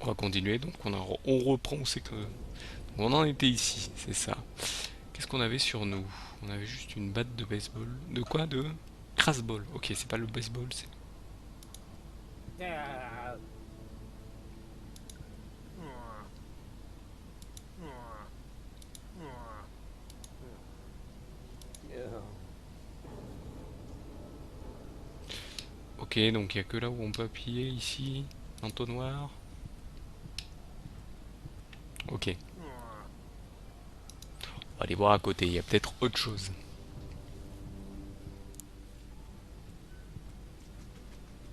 On va continuer, donc on reprend, on sait que... On en était ici, c'est ça. Qu'est-ce qu'on avait sur nous? On avait juste une batte de baseball. De quoi? De Crasball. Ok, c'est pas le baseball, c'est... Ok, donc il n'y a que là où on peut appuyer, ici, l'entonnoir. Ok. On va aller voir à côté, il y a peut-être autre chose.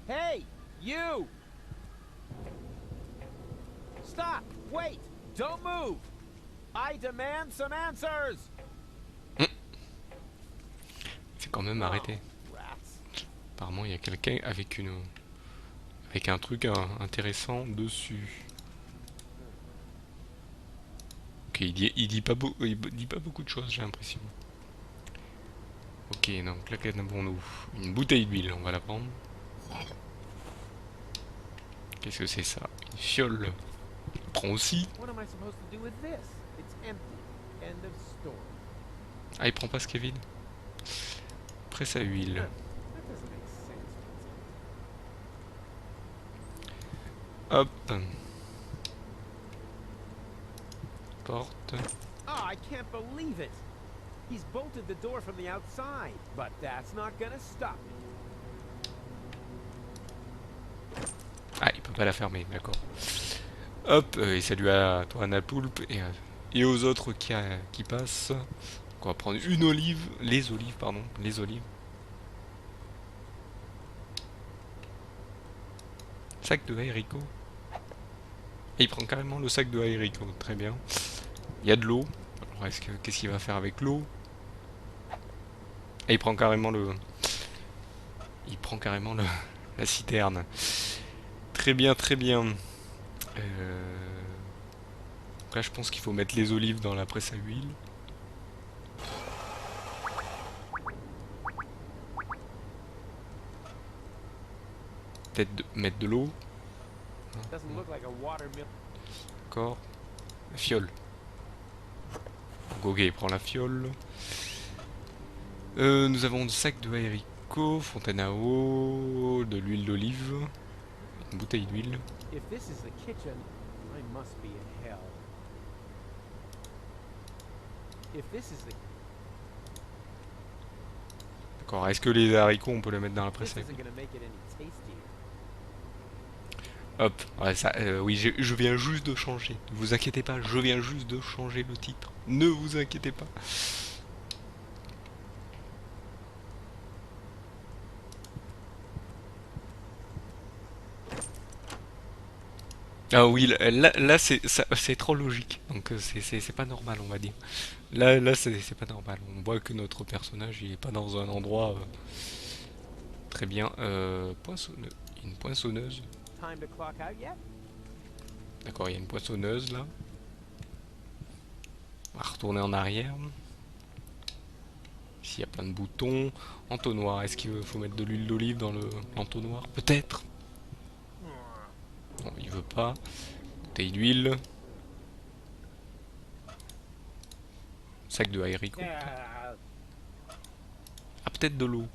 Hey, you! Stop! Wait! Don't move! I demand some answers! C'est quand même Oh, arrêté. rats. Apparemment, il y a quelqu'un avec une... avec un truc intéressant dessus. Ok, il dit pas beaucoup de choses, j'ai l'impression. Ok, donc là, qu'avons-nous? Une bouteille d'huile, on va la prendre. Qu'est-ce que c'est ça? Une fiole. On prend aussi. What am I supposed to do with this? It's empty. End of story. Ah, il prend pas ce qui est vide. Presse à huile. That doesn't make sense. Hop. Porte. Oh, I can't believe it! He's bolted the door from the outside, but that's not gonna stop me. Ah, il peut pas la fermer, d'accord. Hop, et salut à toi, Anna Poulpe, et aux autres qui passent. Donc on va prendre une olive, les olives, pardon, les olives. Sac de haricot. Et il prend carrément le sac de haricot, très bien. Il y a de l'eau. Alors qu'est-ce qu'il va faire avec l'eau? Et il prend carrément le... Il prend carrément la citerne. Très bien, très bien. Donc là, je pense qu'il faut mettre les olives dans la presse à huile. Peut-être mettre de l'eau. Doesn't look like a watermill. D'accord. La fiole. Donc, ok, il prend la fiole. Nous avons un sac de haricots, fontaine à eau, de l'huile d'olive, une bouteille d'huile. If this is the kitchen, I must be in hell. If this is the D'accord, est-ce que les haricots, on peut les mettre dans la this presse à isn't huile? gonna make it any tastier. Hop, ouais, ça, oui, je viens juste de changer. Ne vous inquiétez pas, je viens juste de changer le titre. Ne vous inquiétez pas. Ah oui, là c'est trop logique. Donc c'est pas normal, on va dire. Là c'est pas normal. On voit que notre personnage il est pas dans un endroit très bien. Une poinçonneuse. Time to clock out yet? D'accord, il y a une poinçonneuse là. On va retourner en arrière. Ici il y a plein de boutons. Entonnoir, est-ce qu'il faut mettre de l'huile d'olive dans l'entonnoir? Peut-être. Non, il veut pas. Bouteille d'huile. Sac de haricot. Ah, peut-être de l'eau.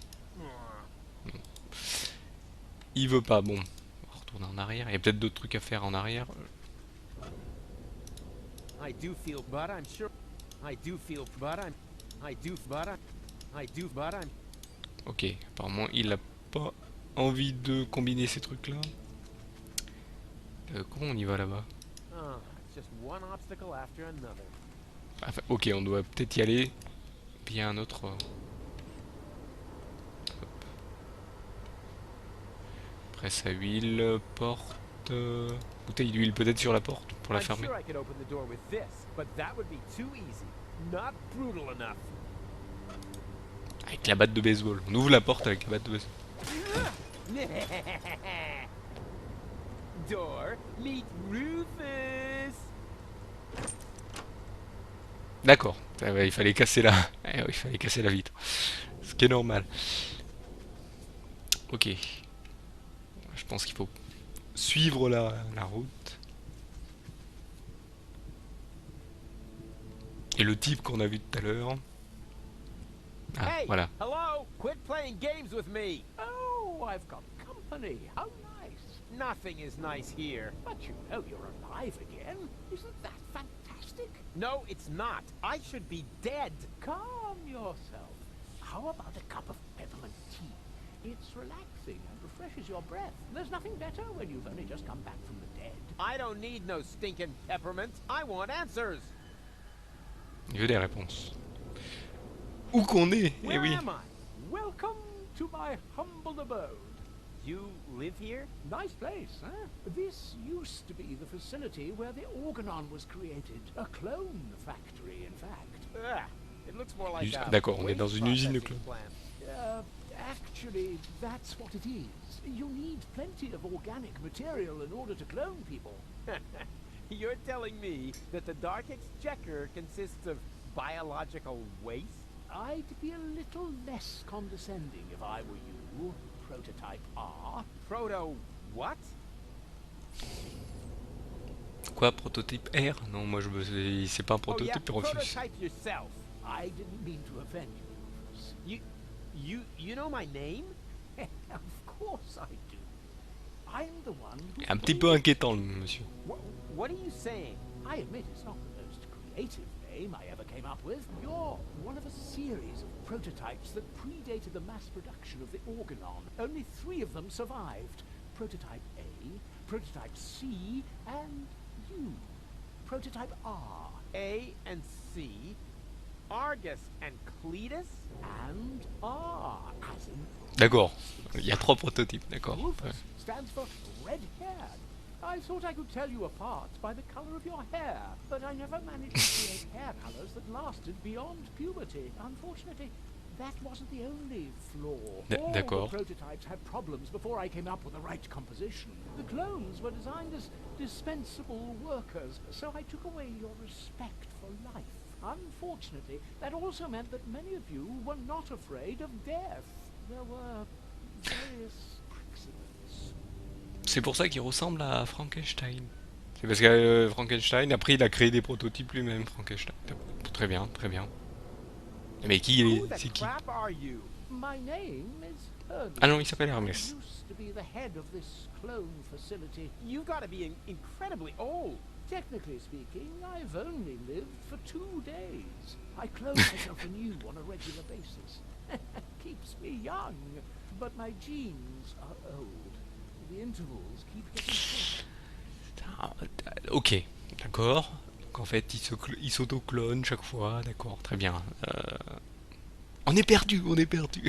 Il veut pas, bon. On va retourner en arrière. Il y a peut-être d'autres trucs à faire en arrière. I do feel, but I'm sure. I do feel, but I'm. I do, but I'm. I do, but I'm. Ok, apparemment il a pas envie de combiner ces trucs-là. Comment on y va là-bas? Oh, it's just one obstacle after another. Enfin, ok, on doit peut-être y aller. Puis il y a un autre... presse à huile, porte... bouteille d'huile peut-être sur la porte pour la I'm fermer. sure I could open the door with this, but that would be too easy. Not brutal enough. Avec la batte de baseball. On ouvre la porte avec la batte de baseball. Door, meet Rufus. D'accord, il fallait casser la... il fallait casser la vitre. Ce qui est normal. Ok. Je pense qu'il faut suivre la route. Et le type qu'on a vu tout à l'heure. Ah, Hey, voilà. hello! Quit playing games with me! Oh, I've got company. How nice. Nothing is nice here. But you know you're alive again. Isn't that fantastic? No, it's not. I should be dead. Calm yourself. How about a cup of peppermint tea? It's relaxing and refreshes your breath. There's nothing better when you've only just come back from the dead. I don't need no stinking peppermint. I want answers. Il veut des réponses. Où qu'on est? Eh Where oui. am I? Welcome to my humble abode. You live here? Nice place, huh? This used to be the facility where the organon was created. A clone factory, in fact. Ugh, it looks more like a D'accord, on est dans waste une usine de processing clones. plant. Actually, that's what it is. You need plenty of organic material in order to clone people. You're telling me that the Dark Exchequer consists of biological waste? I'd be a little less condescending if I were you, Prototype R. Proto what? Quoi, prototype R? Non, moi je me... c'est pas un Oh yeah, prototype Rufus. prototype yourself. I didn't mean to offend you, You know my name? Rufus. Of course I do. I'm the one who... Un petit peu inquiétant, le monsieur. What are you saying? I admit it's not the most creative name I ever came up with. You're one of a series of prototypes that predated the mass production of the organon. Only 3 of them survived. Prototype A, Prototype C, and you. Prototype R. A and C, Argus and Cletus? And R, as in D'accord. Il y a 3 prototypes, d'accord. Rufus Ouais. stands for red-haired. I thought I could tell you apart by the color of your hair, but I never managed to create hair colors that lasted beyond puberty. Unfortunately, that wasn't the only flaw. All D'accord. the prototypes had problems before I came up with the right composition. The clones were designed as dispensable workers, so I took away your respect for life. Unfortunately, that also meant that many of you were not afraid of death. There were various accidents. C'est pour ça qu'il ressemble à Frankenstein. C'est parce que Frankenstein, après il a créé des prototypes lui-même, Frankenstein. Très bien, très bien. Mais qui il Who est? the C'est qui? crap are you? My name is Hermes. Ah non, il s'appelle I Hermès. used to be the head of this clone facility. You've got to be incredibly old. Technically speaking, I've only lived for 2 days. I clone myself anew on a regular basis. Keeps me young, but my genes are old. The intervals keep getting shorter. Ok, d'accord. Donc en fait, il s'auto-clone chaque fois, d'accord, très bien. On est perdu, on est perdu.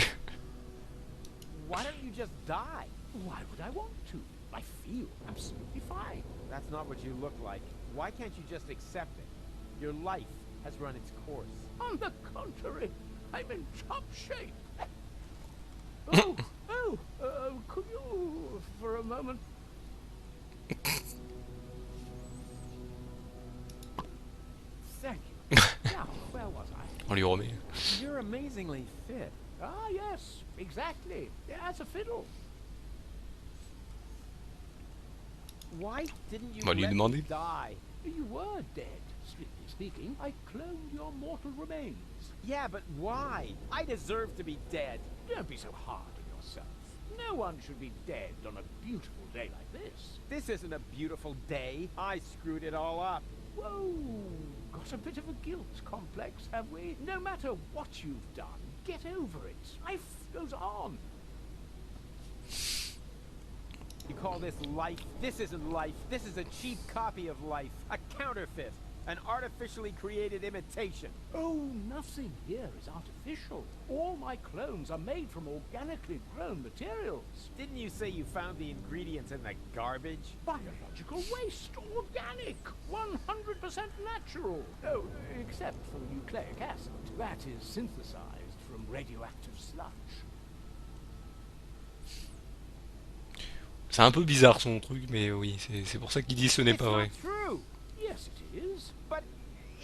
Why don't you just die? Why would I want to? I feel absolutely fine. That's not what you look like. Why can't you just accept it? Your life has run its course. On the contrary, I'm in top shape. Could you, for a moment... Thank you. Now, where was I? On lui remet. You're amazingly fit. Ah, yes, exactly. As a fiddle. Why didn't you On va lui let me demander. die? You were dead, strictly speaking. I cloned your mortal remains. Yeah, but why? I deserve to be dead. Don't be so hard on yourself. No one should be dead on a beautiful day like this. This isn't a beautiful day. I screwed it all up. Whoa, got a bit of a guilt complex, have we? No matter what you've done, get over it. Life goes on. You call this life? This isn't life. This is a cheap copy of life. A counterfeit. An artificially created imitation. Oh, nothing here is artificial. All my clones are made from organically grown materials. Didn't you say you found the ingredients in the garbage? Biological waste, organic, 100% natural. Oh, except for nucleic acid. That is synthesized from radioactive sludge. C'est un peu bizarre son truc, mais oui, c'est pour ça qu'il dit ce n'est It's pas vrai. not true. Yes, it is. But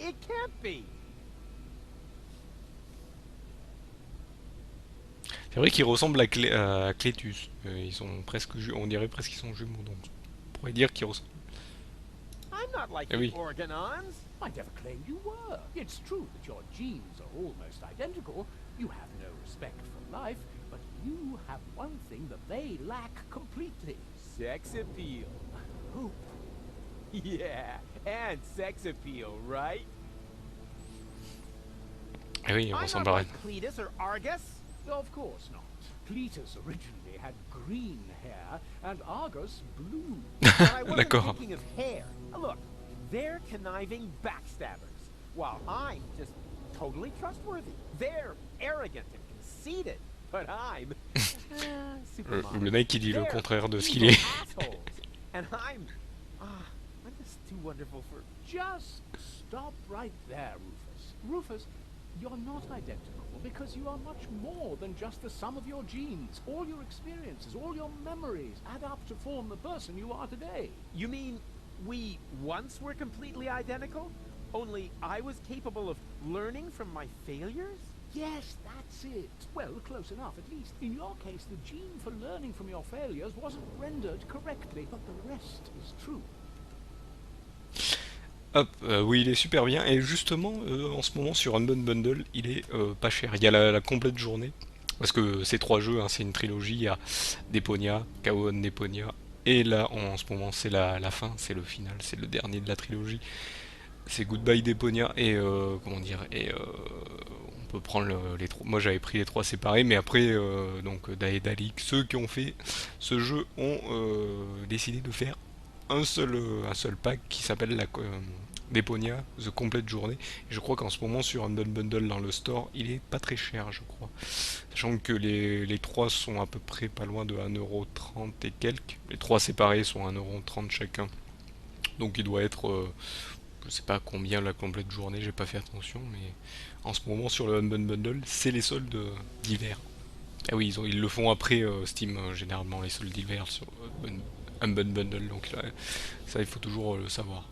it can't be. C'est vrai qu'il ressemble à Clétus. Ils sont presque, on dirait presque qu'ils sont jumeaux, donc on pourrait dire qu'ils ressemblent. I'm I'm not like Eh the oui. Organons. I never claimed you were. It's true that your genes are almost identical. You have no respect for life, but you have one thing that they lack completely. Sex appeal. Hope. Yeah, and sex appeal, right? Eh oui, ils I'm ressemblent not pareil. like Cletus or Argus. Of course not. Cletus originally had green hair, and Argus blue. But I wasn't D'accord. thinking of hair. Look, they're conniving backstabbers, while I'm just totally trustworthy. They're arrogant and conceited, but I'm super Le modest. mec qui dit le They're contraire de ce qu'il evil est. assholes, and I'm just too wonderful for. Just stop right there, Rufus. Rufus, you're not identical because you are much more than just the sum of your genes. All your experiences, all your memories add up to form the person you are today. You mean we once were completely identical? Only I was capable of learning from my failures? Yes, that's it. Well, close enough, at least. In your case, the gene for learning from your failures wasn't rendered correctly, but the rest is true. Hop, oui, il est super bien. Et justement, en ce moment sur Bundle, il est pas cher. Il y a la complète journée. Parce que ces 3 jeux, hein, c'est une trilogie. Il y a Deponia, Chaos Deponia. Et là, en ce moment, c'est la fin, c'est le final, c'est le dernier de la trilogie. C'est Goodbye Deponia. Et comment dire, et on peut prendre les 3. Moi, j'avais pris les 3 séparés. Mais après, donc Da et Dalik, ceux qui ont fait ce jeu ont décidé de faire un seul pack qui s'appelle la Deponia, The Complete Journée. Et je crois qu'en ce moment sur Bundle dans le store, il est pas très cher, je crois. Sachant que les 3 sont à peu près pas loin de 1,30€ et quelques. Les 3 séparés sont 1,30€ chacun. Donc il doit être, je sais pas combien la complète journée, j'ai pas fait attention, mais en ce moment sur le Bundle, c'est les soldes d'hiver. Ah oui, ils le font après Steam, généralement, les soldes d'hiver sur Bundle, donc là, ça il faut toujours le savoir.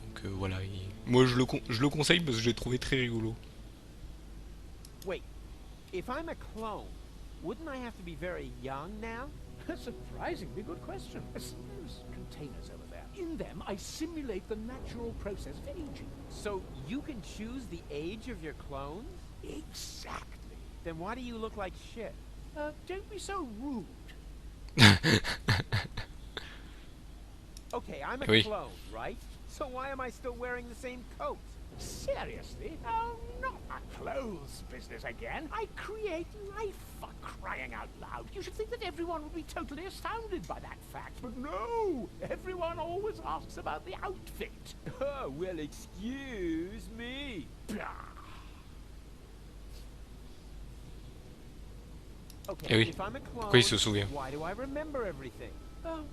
Donc voilà, moi je le conseille parce que je l'ai trouvé très rigolo. Wait, if I'm a clone, wouldn't I have to be very young now? A surprisingly good question. See those containers over there? In them, I simulate the natural process of aging. So you can choose the age of your clones? Exactly. Then why do you look like shit? Don't be so rude. Okay, I'm a Oui. clone, right? So why am I still wearing the same coat? Seriously? Oh, not a clothes business again. I create life, for crying out loud. You should think that everyone would be totally astounded by that fact. But no! Everyone always asks about the outfit. Oh, well, excuse me. Okay, Eh oui. if I'm a clone, Pourquoi il se souvient? why do I remember everything? Oh,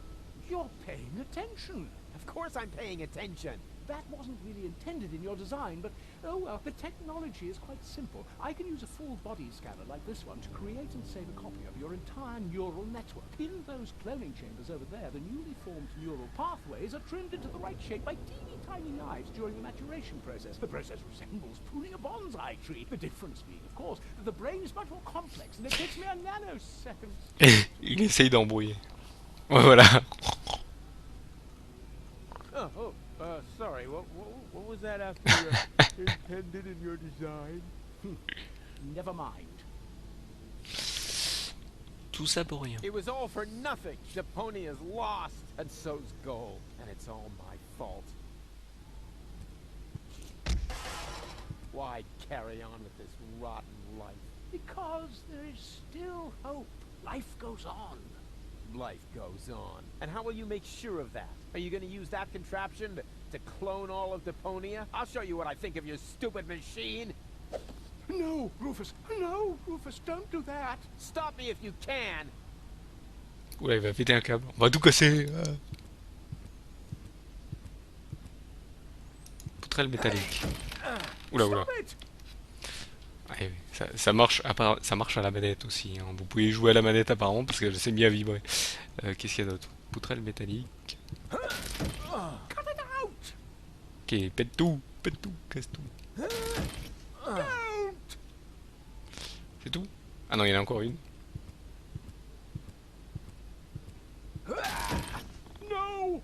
you're paying attention. Of course I'm paying attention. That wasn't really intended in your design, but oh well, the technology is quite simple. I can use a full body scanner like this one to create and save a copy of your entire neural network. In those cloning chambers over there, the newly formed neural pathways are trimmed into the right shape by teeny tiny knives during the maturation process. The process resembles pruning a bonsai tree. The difference being, of course, that the brain is much more complex and it takes me a nanosecond. Il essaye d'embrouiller. Ouais, voilà. Sorry, what was that after intended in your design? Never mind. Tout ça pour rien. It was all for nothing. Deponia's lost, and so's gold, and it's all my fault. Why carry on with this rotten life? Because there is still hope. Life goes on. Life goes on. And how will you make sure of that? Are you going to use that contraption to clone all of Deponia? I'll show you what I think of your stupid machine. No, Rufus, don't do that. Stop me if you can. Oula, il va péter un câble. On va tout casser. Poutrelle métallique. Oula, oula. Stop it. Ouais, ça marche à la manette aussi, hein. Vous pouvez jouer à la manette apparemment parce que je sais bien vibrer. Qu'est-ce qu'il y a d'autre? Poutrelle métallique. Cut it out. Ok, pète tout, casse tout. Don't. C'est tout? Ah non, il y en a encore une. No.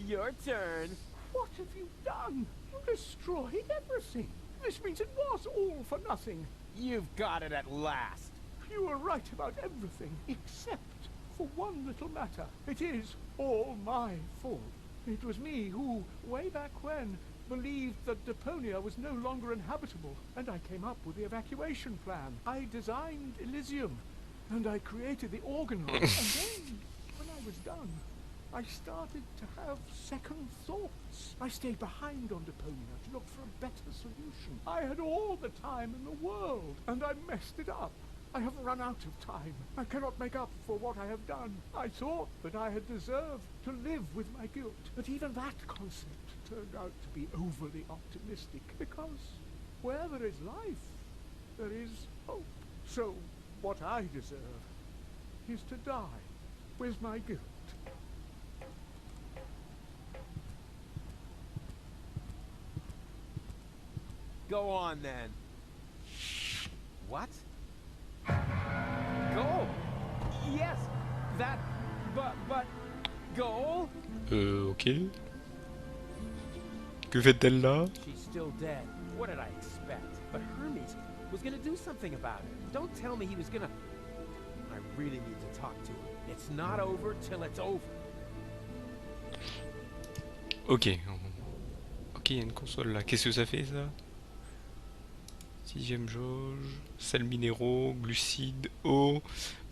Your turn. What have you done? You destroyed everything. This means it was all for nothing. You've got it at last. You were right about everything, except for one little matter. It is all my fault. It was me who, way back when, believed that Deponia was no longer inhabitable, and I came up with the evacuation plan. I designed Elysium, and I created the organoid, and then, when I was done, I started to have second thoughts. I stayed behind on Deponia to look for a better solution. I had all the time in the world, and I messed it up. I have run out of time. I cannot make up for what I have done. I thought that I had deserved to live with my guilt, but even that concept turned out to be overly optimistic, because where there is life, there is hope. So what I deserve is to die with my guilt. Go on then. What? Goal? Yes, that, but, goal? Ok. Que fait-elle là? She's still dead. What did I expect? But Hermes was gonna do something about it. Don't tell me he was gonna... I really need to talk to him. It's not over till it's over. Ok. Ok, il y a une console là. Qu'est-ce que ça fait ça? Sixième jauge, sels minéraux, glucides, eau,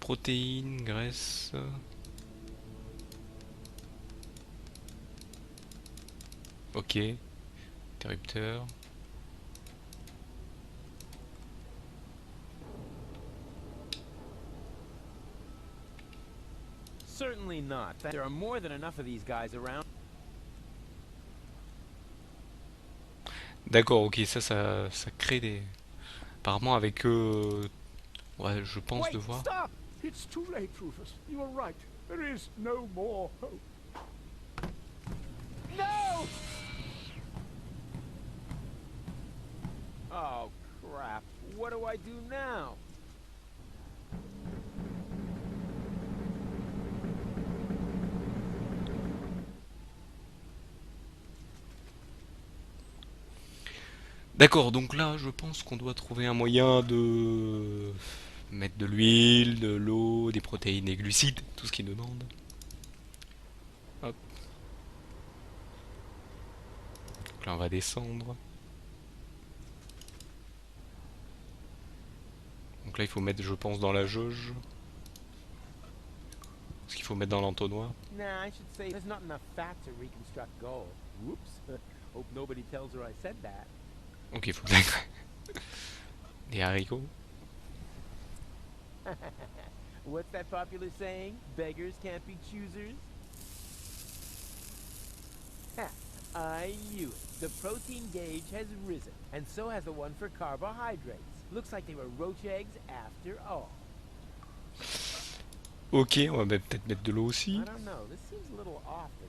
protéines, graisse. Ok. Interrupteur. Certainly not. There are more than enough of these guys around. D'accord, ok, ça crée des... Apparemment avec ouais, je pense Wait, devoir... stop! It's too late, Rufus. You are right. There is no more hope. No! Oh, crap. What do I do now? D'accord, donc là, je pense qu'on doit trouver un moyen de mettre de l'huile, de l'eau, des protéines et glucides, tout ce qu'il demande. Hop. Donc là, on va descendre. Donc là, il faut mettre, je pense, dans la jauge. Ce qu'il faut mettre dans l'entonnoir. Nah, I should say there's not enough fat to reconstruct gold. Whoops. Hope nobody tells her I said that. Ok, il faut mettre des haricots. What's that popular saying? Beggars can't be choosers? Ha, I knew it. The protein gauge has risen, and so has the one for carbohydrates. Looks like they were roach eggs after all. Ok, on va peut-être mettre de l'eau aussi. I don't know, this seems a little off to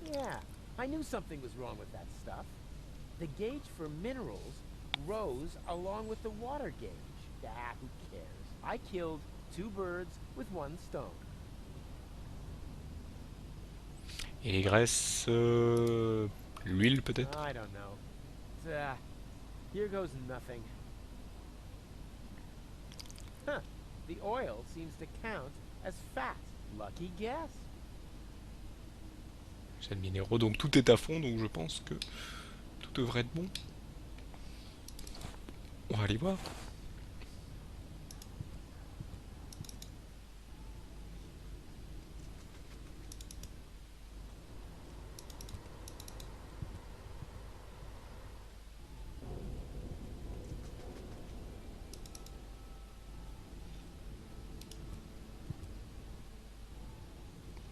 me. Yeah, I knew something was wrong with that stuff. The gauge for minerals rose along with the water gauge. Ah, who cares? I killed 2 birds with 1 stone. Et les graisses... l'huile peut-être. I don't know. Here goes nothing. Huh. The oil seems to count as fat. Lucky guess. Sels minéraux, donc tout est à fond, donc je pense que tout devrait être bon. On va aller voir.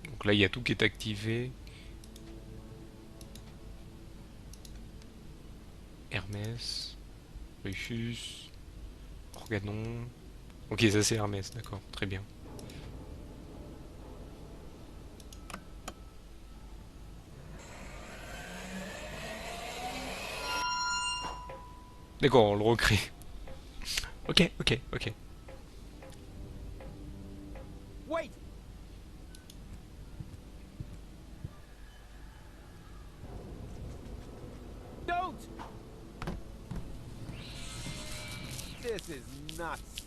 Donc là, il y a tout qui est activé. Hermès, Rufus, Organon. Ok, ça c'est Hermès, d'accord, très bien. D'accord, on le recrée. Ok, ok, ok. Wait! This is nuts.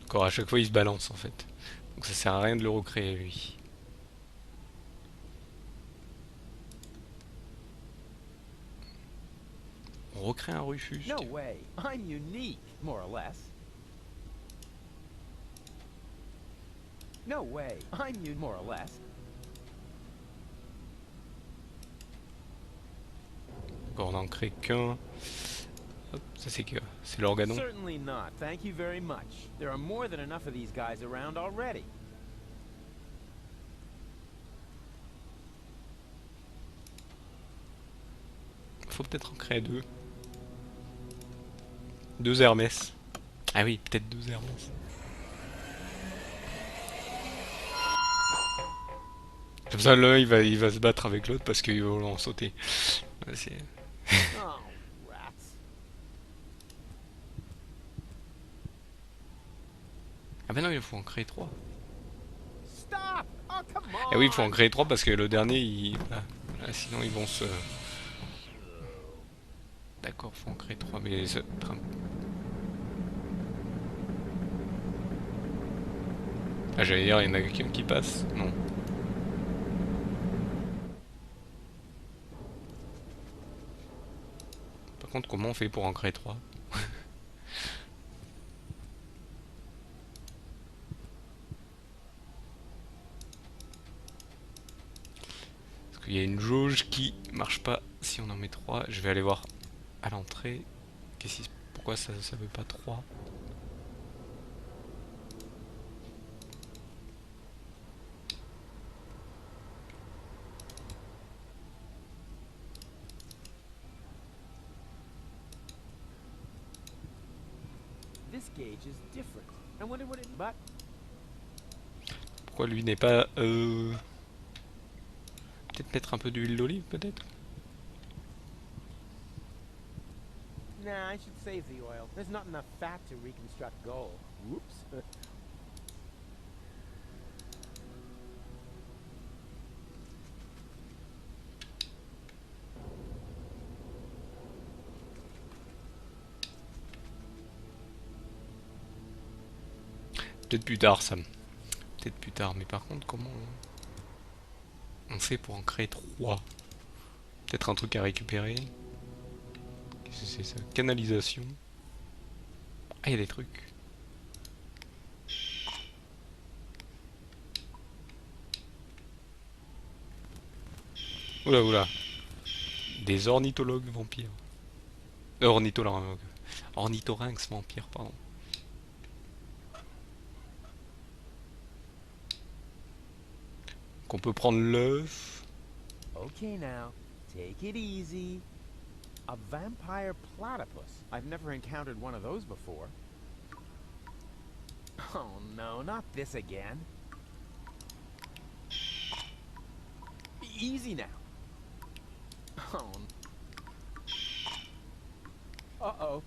Encore à chaque fois il se balance en fait. Donc ça sert à rien de le recréer lui. On recrée un Rufus. No way. I'm unique, more or less. No way. I'm you more or less. Bon, on en crée qu'un. Hop, ça c'est que c'est l'organon. Certainly not. Thank you very much. There are more than enough of these guys around already. Faut peut-être en créer deux. Deux Hermès. Ah oui, peut-être deux Hermès. Comme ça, l'un il va se battre avec l'autre parce qu'ils vont en sauter. Ouais, Oh, rats. ah ben non, il faut en créer trois. Stop! Oh, come Et oui, il faut en on! créer trois parce que le dernier, sinon ils vont se... D'accord, faut en créer trois, mais... Ah, j'allais dire, il y en a qu'un qui passe. Non. Par contre, comment on fait pour en créer trois? Parce qu'il y a une jauge qui marche pas si on en met trois. Je vais aller voir à l'entrée. Pourquoi ça veut pas trois? This gauge is different. I wonder what it... But... Pourquoi lui n'est pas... Peut-être mettre un peu d'huile d'olive, peut-être? Nah, I should save the oil. There's not enough fat to reconstruct gold. Whoops. Peut-être plus tard, ça. Peut-être plus tard, mais par contre, comment on fait pour en créer trois? Peut-être un truc à récupérer. Qu'est-ce que c'est ça? Canalisation. Ah, il y a des trucs. Oula, oula. Des ornithologues vampires. Ornithorynx vampires, pardon. Qu'on peut prendre l'œuf. Okay now, take it easy. A vampire platypus. I've never encountered one of those before. Oh no, not this again. Easy now. Oh. Uh-oh.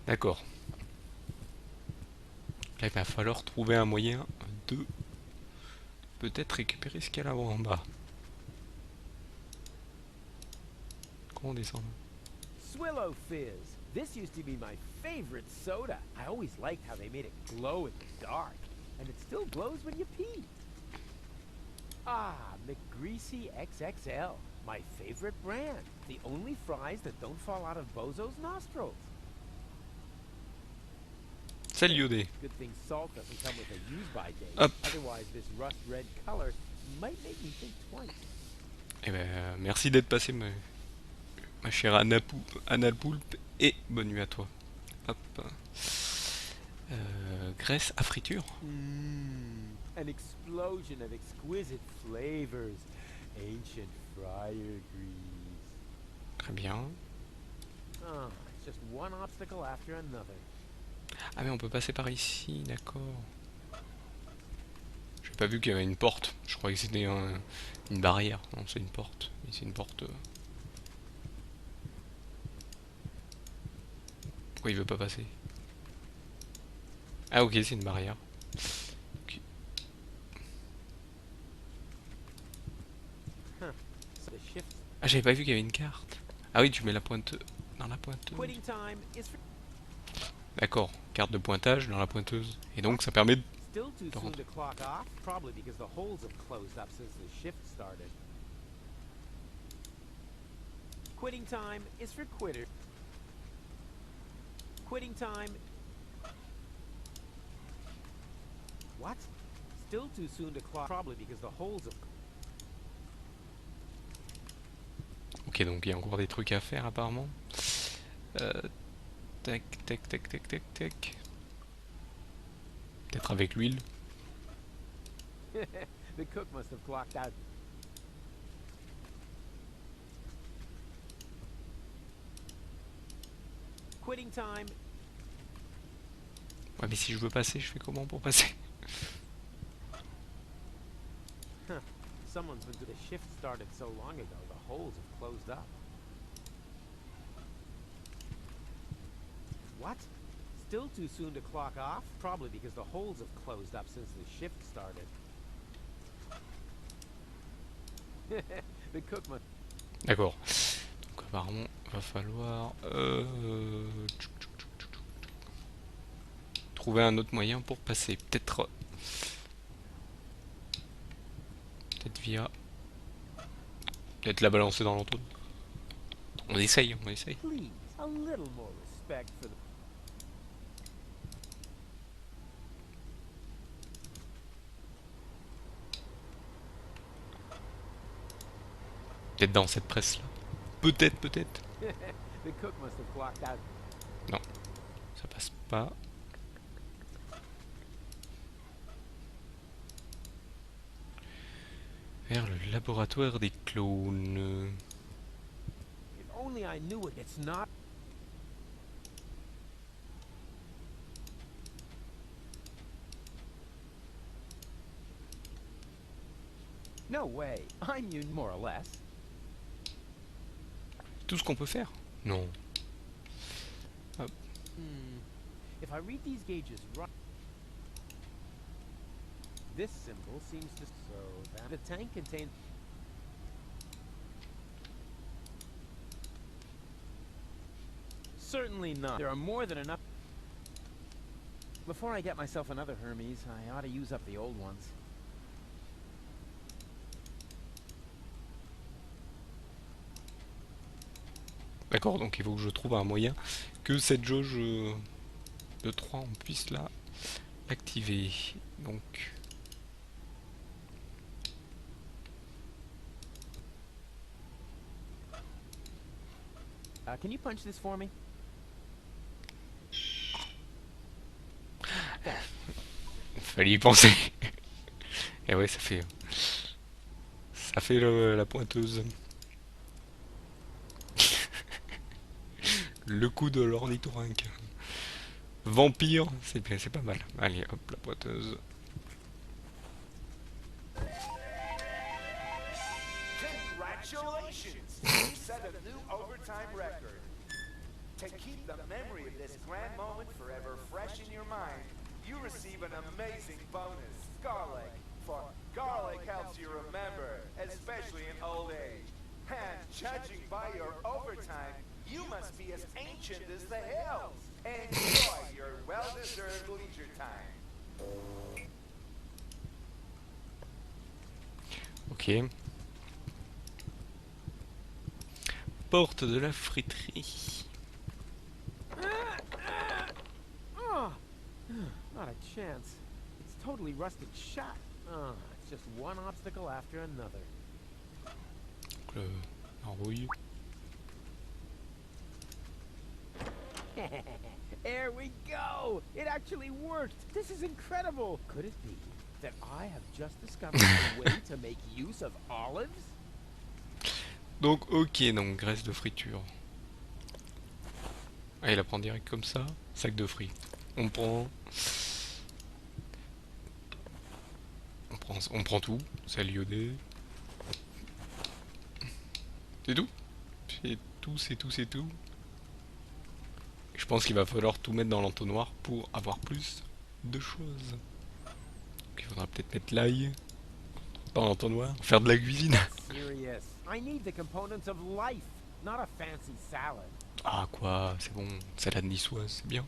D'accord. Là, il va falloir trouver un moyen de peut-être récupérer ce qu'il y a là-haut en bas. Comment on descend là? Swillow Fizz. This used to be my favorite soda. I always liked how they made it glow in the dark. And it still glows when you pee. Ah, McGreasy XXL. My favorite brand. The only fries that don't fall out of Bozo's nostrils. Salut Yodé. Good thing salt doesn't come with a use-by date. Hop. Otherwise, this rust red color might make me think twice. Eh ben, merci d'être passé, ma chère Anna Poulpe, et bonne nuit à toi. Hop. Graisse à friture. An explosion of exquisite flavors. Ancient fryer grease. Très bien. Oh, it's just one obstacle after another. Ah mais on peut passer par ici, d'accord. J'ai pas vu qu'il y avait une porte. Je croyais que c'était une barrière. Non, c'est une porte. Et c'est une porte... Pourquoi il veut pas passer? Ah ok, c'est une barrière. Ah, j'avais pas vu qu'il y avait une carte. Ah oui, tu mets la pointe dans la pointeuse. Quitting time is for... D'accord, carte de pointage dans la pointeuse. Et donc ça permet de Still too soon rentrer. to clock off, probably because the holes have closed up since the shift started. Quitting time is for quitters. Quitting time... What? Still too soon to clock, probably because the holes have... Ok, donc il y a encore des trucs à faire apparemment. Euh, tac, tac, tac, tac, tac, tac. Peut-être avec l'huile. The cook must have clocked out. Quitting time. Ouais, mais si je veux passer, je fais comment pour passer? Huh. Someone's been... The shift started so long ago, the holes have closed up. What? Still too soon to clock off? Probably because the holes have closed up since the shift started. The cook must... D'accord. Donc apparemment, va falloir trouver un autre moyen pour passer. Peut-être via... Peut-être la balancer dans l'entonnoir. On essaye, on essaye. Please, a little more respect for the... Peut-être dans cette presse-là. Peut-être, peut-être. The cook must have clocked out. Non, ça passe pas. Vers le laboratoire des clones. If only I knew it. It's not... No way. I'm you more or less. Tout ce qu'on peut faire? Non. If I read these gauges right... This symbol seems to... So that... The tank contains... Certainly not. There are more than enough... Before I get myself another Hermes, I ought to use up the old ones. D'accord, donc il faut que je trouve un moyen que cette jauge de 3 on puisse l'activer. Donc... Can you punch this for me? Il fallait y penser. Et ouais, ça fait... la pointeuse. Le coup de l'ornithorynque. Vampire, c'est bien, c'est pas mal. Allez, hop, la pointeuse. Congratulations! You set a new overtime record. To keep the memory of this grand moment forever fresh in your mind, you receive an amazing bonus, garlic. For garlic helps you remember, especially in old age. And judging by your overtime, you must be as ancient as the hills. Enjoy your well-deserved leisure time. Ok. Porte de la friterie. Oh, not a chance. It's totally rusted shut. Oh, it's just one obstacle after another. Donc, la rouille. There we go! It actually worked! This is incredible! Could it be that I have just discovered a way to make use of olives? Donc, ok, donc graisse de friture. Ah, il la prend direct comme ça. Sac de frites. On prend... On prend tout. Sel iodé. C'est tout. C'est tout, c'est tout, c'est tout. Je pense qu'il va falloir tout mettre dans l'entonnoir pour avoir plus de choses. Donc, il faudra peut-être mettre l'ail. dans l'entonnoir, faire de la cuisine. Serious. I need the components of life, not a fancy salad. Ah quoi, c'est bon, salade niçoise, c'est bien.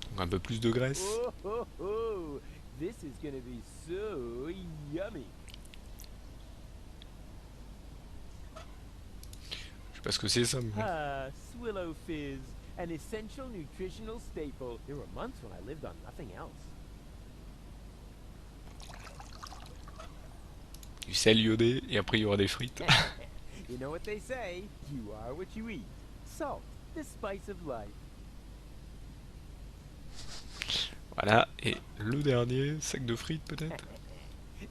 Donc un peu plus de graisse. Oh, oh, oh. This is gonna be so yummy. Je sais pas ce que c'est ça, mais bon. Ah, Swillow Fizz, an essential nutritional staple. There were months when I lived on nothing else. Du sel iodé, et après il y aura des frites. You know what they say, you are what you eat. Salt, the spice of life. Voilà, et le dernier, sac de frites peut-être.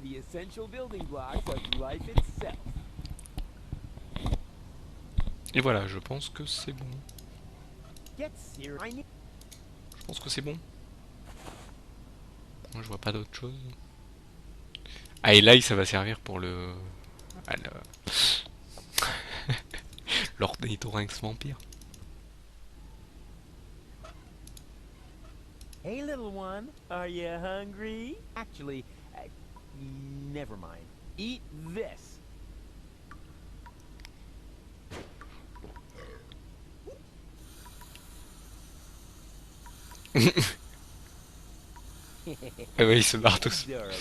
The essential building blocks of life itself. Et voilà, je pense que c'est bon. Get serious. I need Je pense que c'est bon. Moi je vois pas d'autre chose. Ah et l'ail ça va servir pour le... Ah, l'ornithorynx vampire. Hey, little one, are you hungry? Actually, never mind. Eat this. Ah ouais, ils se barrent tous. Adorable.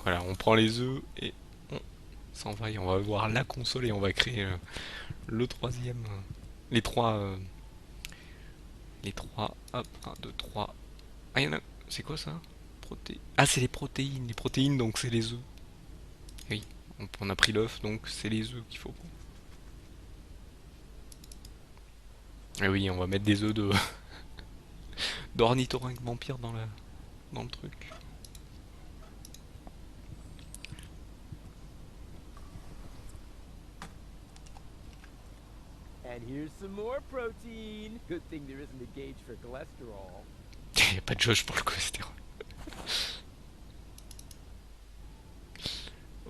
Voilà, on prend les œufs et on s'en va et on va voir la console et on va créer le troisième. Les trois... hop, 1, 2, 3. Ah, il y en a... C'est quoi ça? Ah, c'est les protéines. Les protéines, donc c'est les œufs. Oui, on a pris l'œuf, donc c'est les œufs qu'il faut prendre. Et oui, on va mettre des œufs de... d'ornithorynque vampire dans le truc. And here's some more protein. Good thing there isn't a gauge for cholesterol. Il n'y a pas de jauge pour le cholestérol.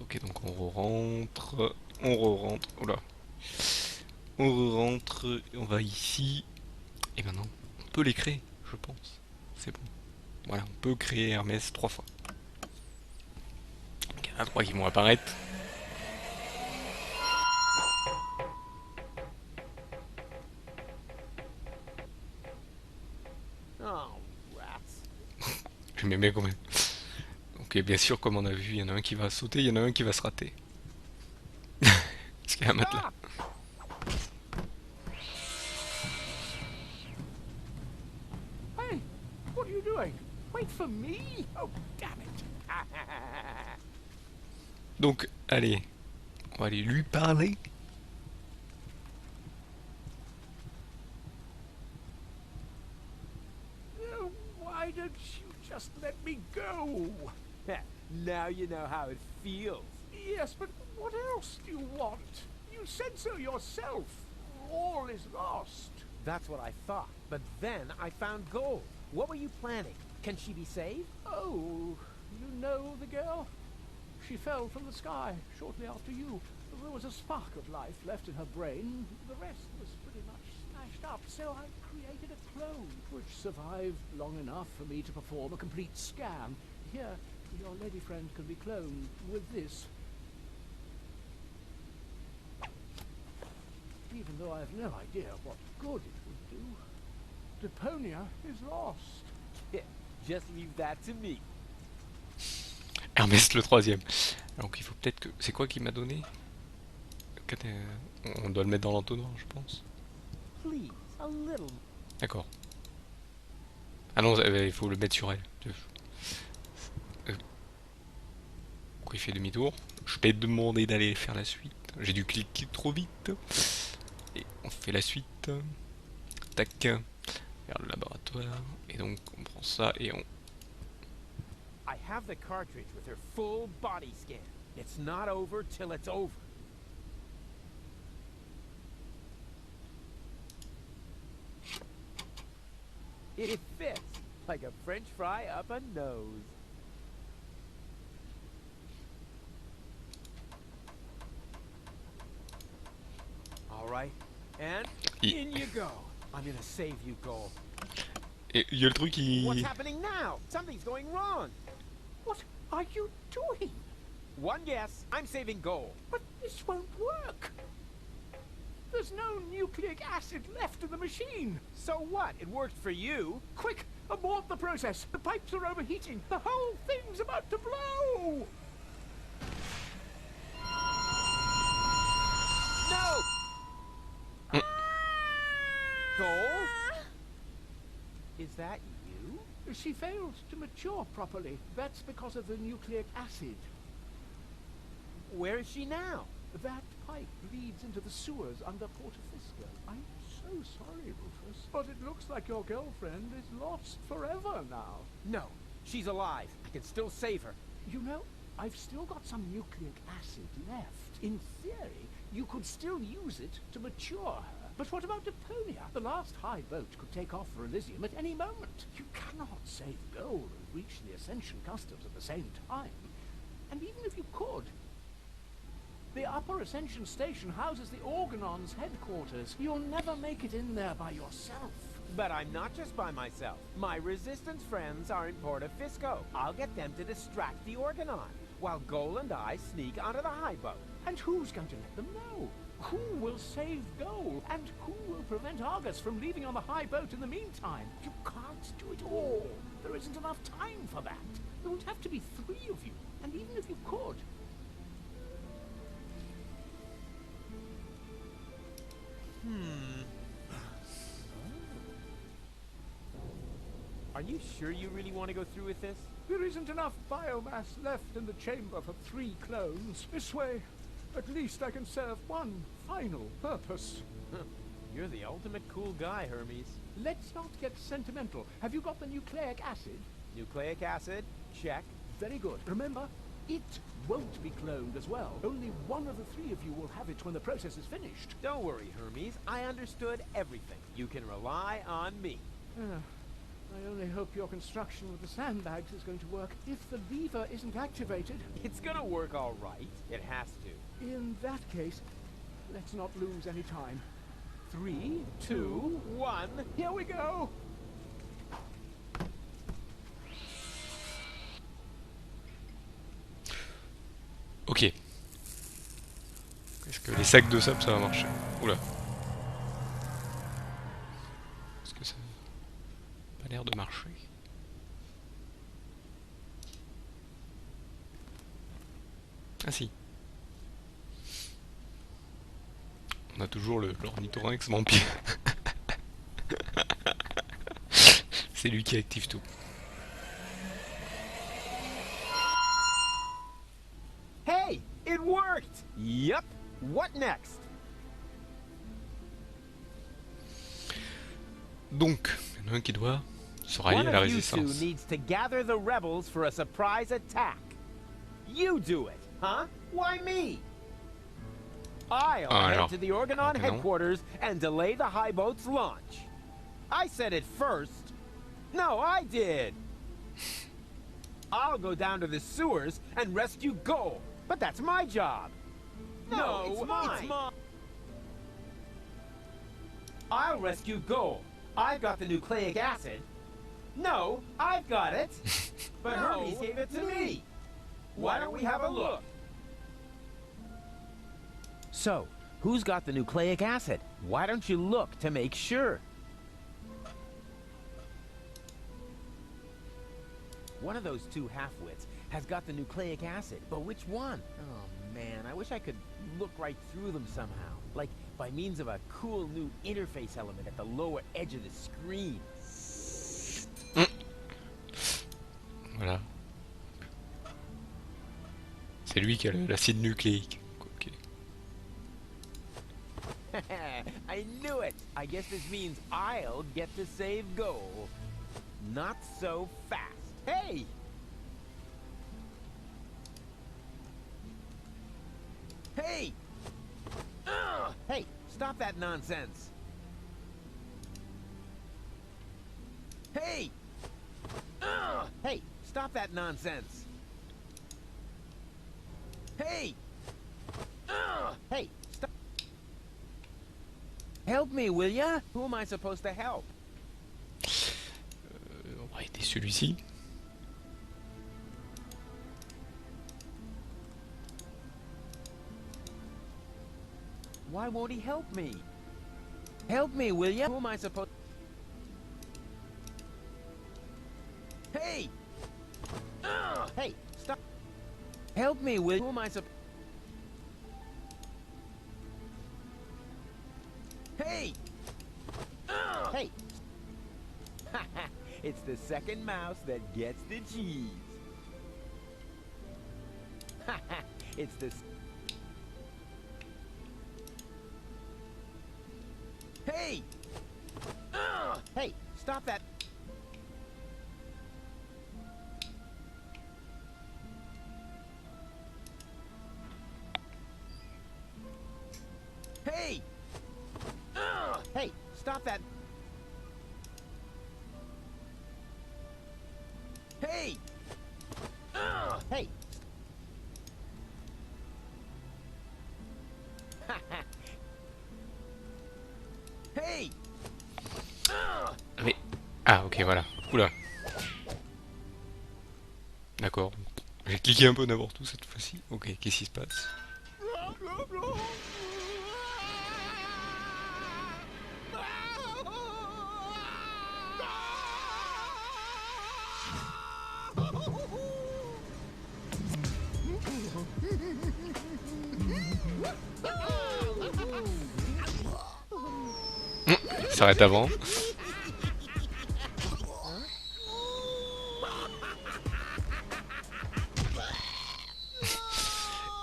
Ok, donc on re-rentre. On re-rentre. Oula. On re-rentre. On va ici. Et maintenant, on peut les créer, je pense. C'est bon. Voilà, on peut créer Hermès 3 fois. Donc, il y en a 3 qui vont apparaître. Oh, rats. Je m'aimais quand même. Donc, et bien sûr, comme on a vu, il y en a un qui va sauter, il y en a un qui va se rater. Est-ce qu'il y a un matelas? Hey, what are you doing? Wait for me? Oh, damn it. Donc, allez. On va aller lui parler. Oh, why don't you just let me go? Now you know how it feels. Yes, but what else do you want? You said so yourself. All is lost. That's what I thought. But then I found gold. What were you planning? Can she be saved? Oh, you know the girl? She fell from the sky shortly after you. There was a spark of life left in her brain. The rest was pretty much smashed up, so I created a clone, which survived long enough for me to perform a complete scan. Here, your lady friend can be cloned with this. Even though I have no idea what good it would do. Deponia is lost. Just leave that to me. Hermès le troisième. Donc il faut peut-être que... C'est quoi qu'il m'a donné? On doit le mettre dans l'entonnoir, je pense. Please, a little. D'accord. Ah non, il faut le mettre sur elle. Pourquoi il fait demi-tour? Je t'ai demandé d'aller faire la suite. J'ai dû cliquer trop vite. Et on fait la suite. Tac. Vers le laboratoire. Et donc on prend ça et on... I have the cartridge with her full body scan. It's not over till it's over. It fits like a French fry up a nose. All right, and in you go. I'm gonna save you, gold. Et il y a le truc qui... What's happening now? Something's going wrong. What are you doing? One guess, I'm saving gold. But this won't work. There's no nucleic acid left in the machine. So what? It worked for you. Quick, abort the process. The pipes are overheating. The whole thing's about to blow. No! Gold? Is that you? She failed to mature properly. That's because of the nucleic acid. Where is she now? That pipe leads into the sewers under Portofisco. I'm so sorry, Rufus, but it looks like your girlfriend is lost forever now. No, she's alive. I can still save her. You know, I've still got some nucleic acid left. In theory, you could still use it to mature her. But what about Deponia? The last high boat could take off for Elysium at any moment. You cannot save gold and reach the Ascension Customs at the same time. And even if you could, the Upper Ascension Station houses the Organon's headquarters. You'll never make it in there by yourself. But I'm not just by myself. My resistance friends are in Portofisco. I'll get them to distract the Organon, while Goal and I sneak onto the high boat. And who's going to let them know? Who will save Goal? And who will prevent Argus from leaving on the high boat in the meantime? You can't do it all. There isn't enough time for that. There would have to be 3 of you. And even if you could... Are you sure you really want to go through with this? There isn't enough biomass left in the chamber for 3 clones. This way, at least I can serve one final purpose. You're the ultimate cool guy, Hermes. Let's not get sentimental. Have you got the nucleic acid? Nucleic acid? Check. Very good. Remember, it won't be cloned as well. Only one of the 3 of you will have it when the process is finished. Don't worry, Hermes. I understood everything. You can rely on me. I only hope your construction with the sandbags is going to work. If the lever isn't activated... It's gonna work all right. It has to. In that case, let's not lose any time. 3, 2, 1. Here we go! Ok. Est-ce que les sacs de sable ça va marcher? Oula. Est-ce que ça n'a pas l'air de marcher? Ah si. On a toujours l'ornithorynx vampire. C'est lui qui active tout. Hey! It worked! Yup! What next? Donc, il y en a un qui doit se rallier One à la of you two résistance. needs to gather the rebels for a surprise attack. You do it, huh? Why me? I'll head alors, to the Organon non. headquarters and delay the high boat's launch. I said it first. No, I did. I'll go down to the sewers and rescue Goal. But that's my job. No, it's mine. I'll rescue Goal. I've got the nucleic acid. No, I've got it. But Hermes gave it to me. Why don't we have a look? So, who's got the nucleic acid? Why don't you look to make sure? One of those 2 half-wits has got the nucleic acid, but which one? Oh man, I wish I could look right through them somehow. Like by means of a cool new interface element at the lower edge of the screen. Voilà. C'est lui qui a l'acide nucléique. Ok. I knew it! I guess this means I'll get to save Goal. Not so fast. Hey! Hey! Hey, stop that nonsense! Hey! Hey, stop that nonsense! Hey! Hey, stop! Help me, will ya? Who am I supposed to help? On va aider celui-ci. Why won't he help me? Help me, will ya? Who am I supposed... Hey! Hey, stop! Help me, will... Who am I supposed... Hey! Hey! It's the second mouse that gets the cheese. It's the... Hey! Hey, stop that! Hey! Hey, stop that! Hey! Hey! Hey! Mais... Ah ok voilà. Oula. D'accord. J'ai cliqué un peu n'importe où cette fois-ci. Ok, qu'est-ce qui se passe? Il s'arrête avant.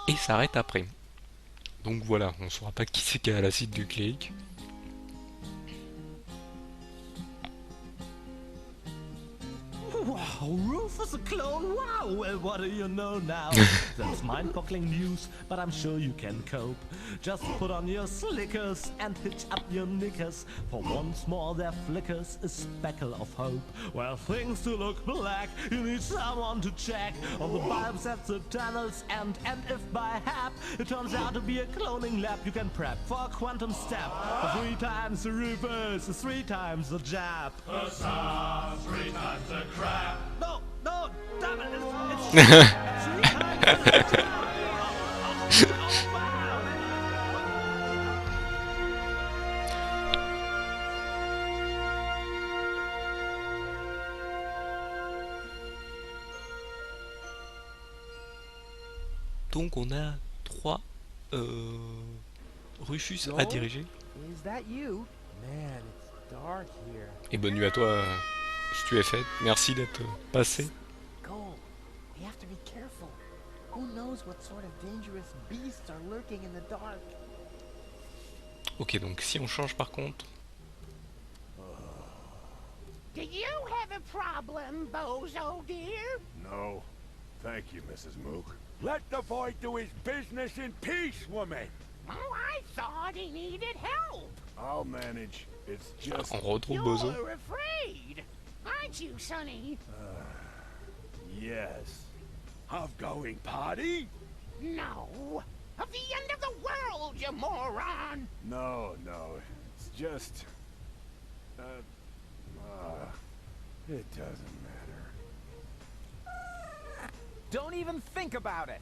Et s'arrête après. Donc voilà, on saura pas qui c'est qui a la site du clic. Wow, Rufus a clone? Wow, well, what do you know now? That's mind-boggling news, but I'm sure you can cope. Just put on your slickers and hitch up your knickers, for once more there flickers a speckle of hope. Well, things do look black, you need someone to check on the bulbs at the tunnels, and if by hap it turns out to be a cloning lab, you can prep for a quantum step. 3 times the reverse is 3 times the jab. Huzzah, 3 times the crap. No, no, damn it, it's 3 times the jab. Oh, wow. Donc on a 3 Rufus à diriger. Is that you? Man, it's dark here. Et bonne nuit à toi, Stuefed. Merci d'être passé. Go. We have to be careful. Who knows what sort of dangerous beasts are lurking in the dark? Ok, donc si on change par contre... Do you have a problem, Bozo dear? No. Thank you, Mrs. Mook. Let the boy do his business in peace, woman. Oh, I thought he needed help. I'll manage. It's just... On retrouve Bozo. You're afraid, aren't you, Sonny? Yes. Of going party? No. Of the end of the world, you moron! No, no. It's just... it doesn't matter. Don't even think about it.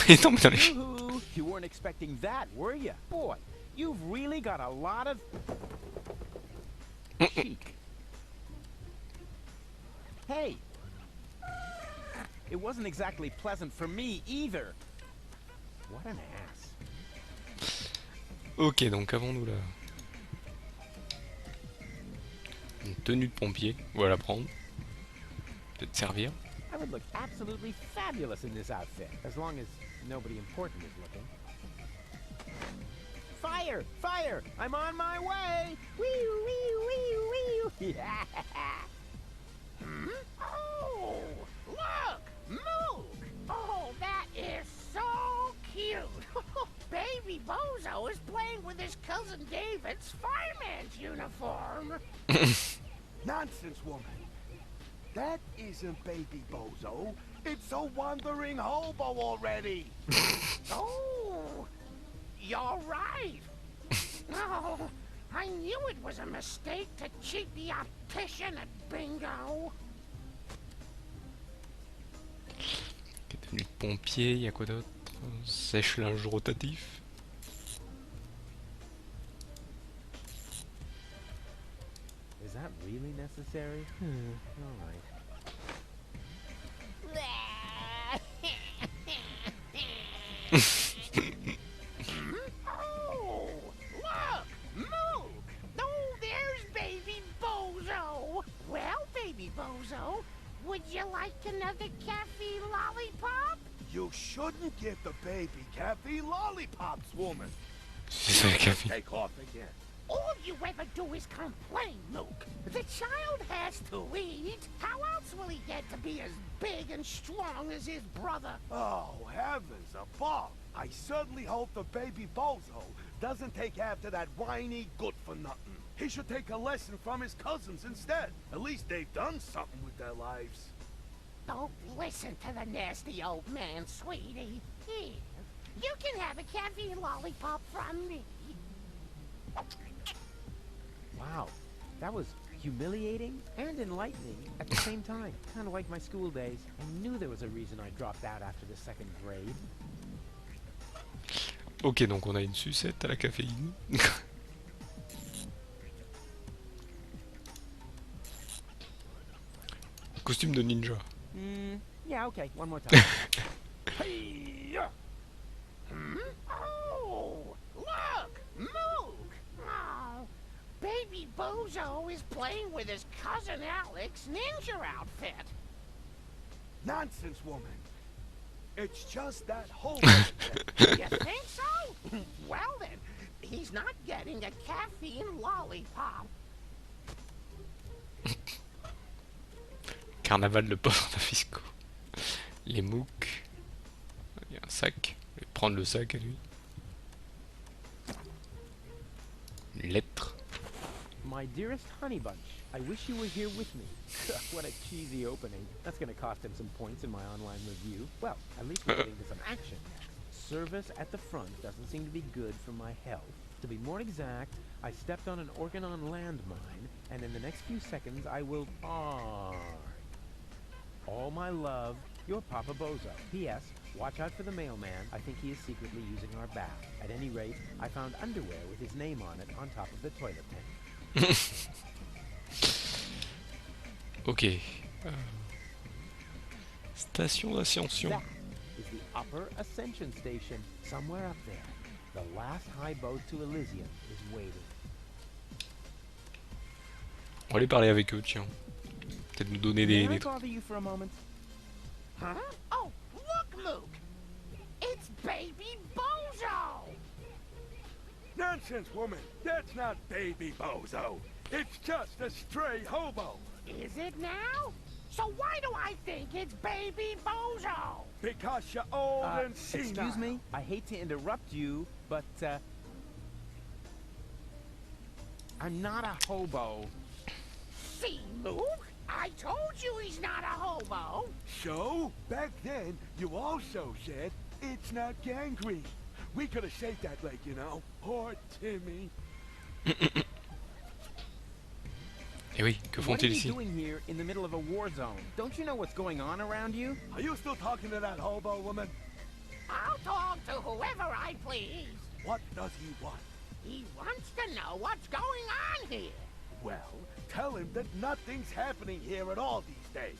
Il tombe dans les... Yoo-hoo. You weren't expecting that, were you? Boy, you've really got a lot of cheek. Hey, it wasn't exactly pleasant for me either. What an ass. Ok, donc avons-nous là une tenue de pompier. On va la prendre. Peut-être servir. I would look absolutely fabulous in this outfit, as long as nobody important is looking. Fire! Fire! I'm on my way! Wee wee wee wee! Yeah! Hmm? Oh, look! Mook! Oh, that is so cute! Baby Bozo is playing with his cousin David's fireman's uniform! Nonsense, woman. That isn't Baby Bozo. It's a wandering hobo already. Oh, you're right. Oh, I knew it was a mistake to cheat the optician at bingo. Tenue de pompier, il y a quoi d'autre? Sèche-linge rotatif. Is that really necessary? All right. Oh, look, Moog! Oh, there's baby Bozo. Well, baby Bozo, would you like another caffeine lollipop? You shouldn't give the baby caffeine lollipops, woman. C'est ça la café. Take off again. All you ever do is complain, Luke. The child has to eat. How else will he get to be as big and strong as his brother? Oh, heavens above. I certainly hope the baby Bozo doesn't take after that whiny good-for-nothing. He should take a lesson from his cousins instead. At least they've done something with their lives. Don't listen to the nasty old man, sweetie. Here, you can have a caffeine lollipop from me. Wow, that was humiliating and enlightening at the same time. Kind of like my school days. I knew there was a reason I dropped out after the second grade. Ok, donc on a une sucette à la caféine. Costume de ninja. Yeah, okay, one more time. Oh, look, Moog. Oh, baby Bozo is playing with his cousin Alex's ninja outfit. Nonsense, woman. It's just that whole You think so? Well then, he's not getting a caffeine lollipop. Carnaval de pauvres fiscaux. Les MOOC. Il y a un sac. Je vais prendre le sac à lui. Une lettre. My dearest honey bunch, I wish you were here with me. What a cheesy opening. That's gonna cost him some points in my online review. Well, at least we're getting to some action next. Service at the front doesn't seem to be good for my health. To be more exact, I stepped on an Organon landmine, and in the next few seconds I will all my love, your Papa Bozo. P.S. Watch out for the mailman. I think he is secretly using our bath. At any rate, I found underwear with his name on it on top of the toilet tank. Ok. Station d'ascension. That is the Upper Ascension Station, somewhere up there. The last high boat to Elysium is waiting. On va aller parler avec eux, tiens. Peut-être nous donner May I des bother you for a moment? Huh? Oh, look, Luke. It's baby Bozo. Nonsense, woman. That's not baby Bozo. It's just a stray hobo. Is it now? So why do I think it's baby Bozo? Because you're old and senile. Excuse me? I hate to interrupt you, but, I'm not a hobo. See, Luke? I told you he's not a hobo. So, back then, you also said it's not gangrene. We could have shaved that leg, you know. Poor Timmy. Eh oui, que What are font-ils you ici? doing here in the middle of a war zone? Don't you know what's going on around you? Are you still talking to that hobo woman? I'll talk to whoever I please. What does he want? He wants to know what's going on here. Well, tell him that nothing's happening here at all these days.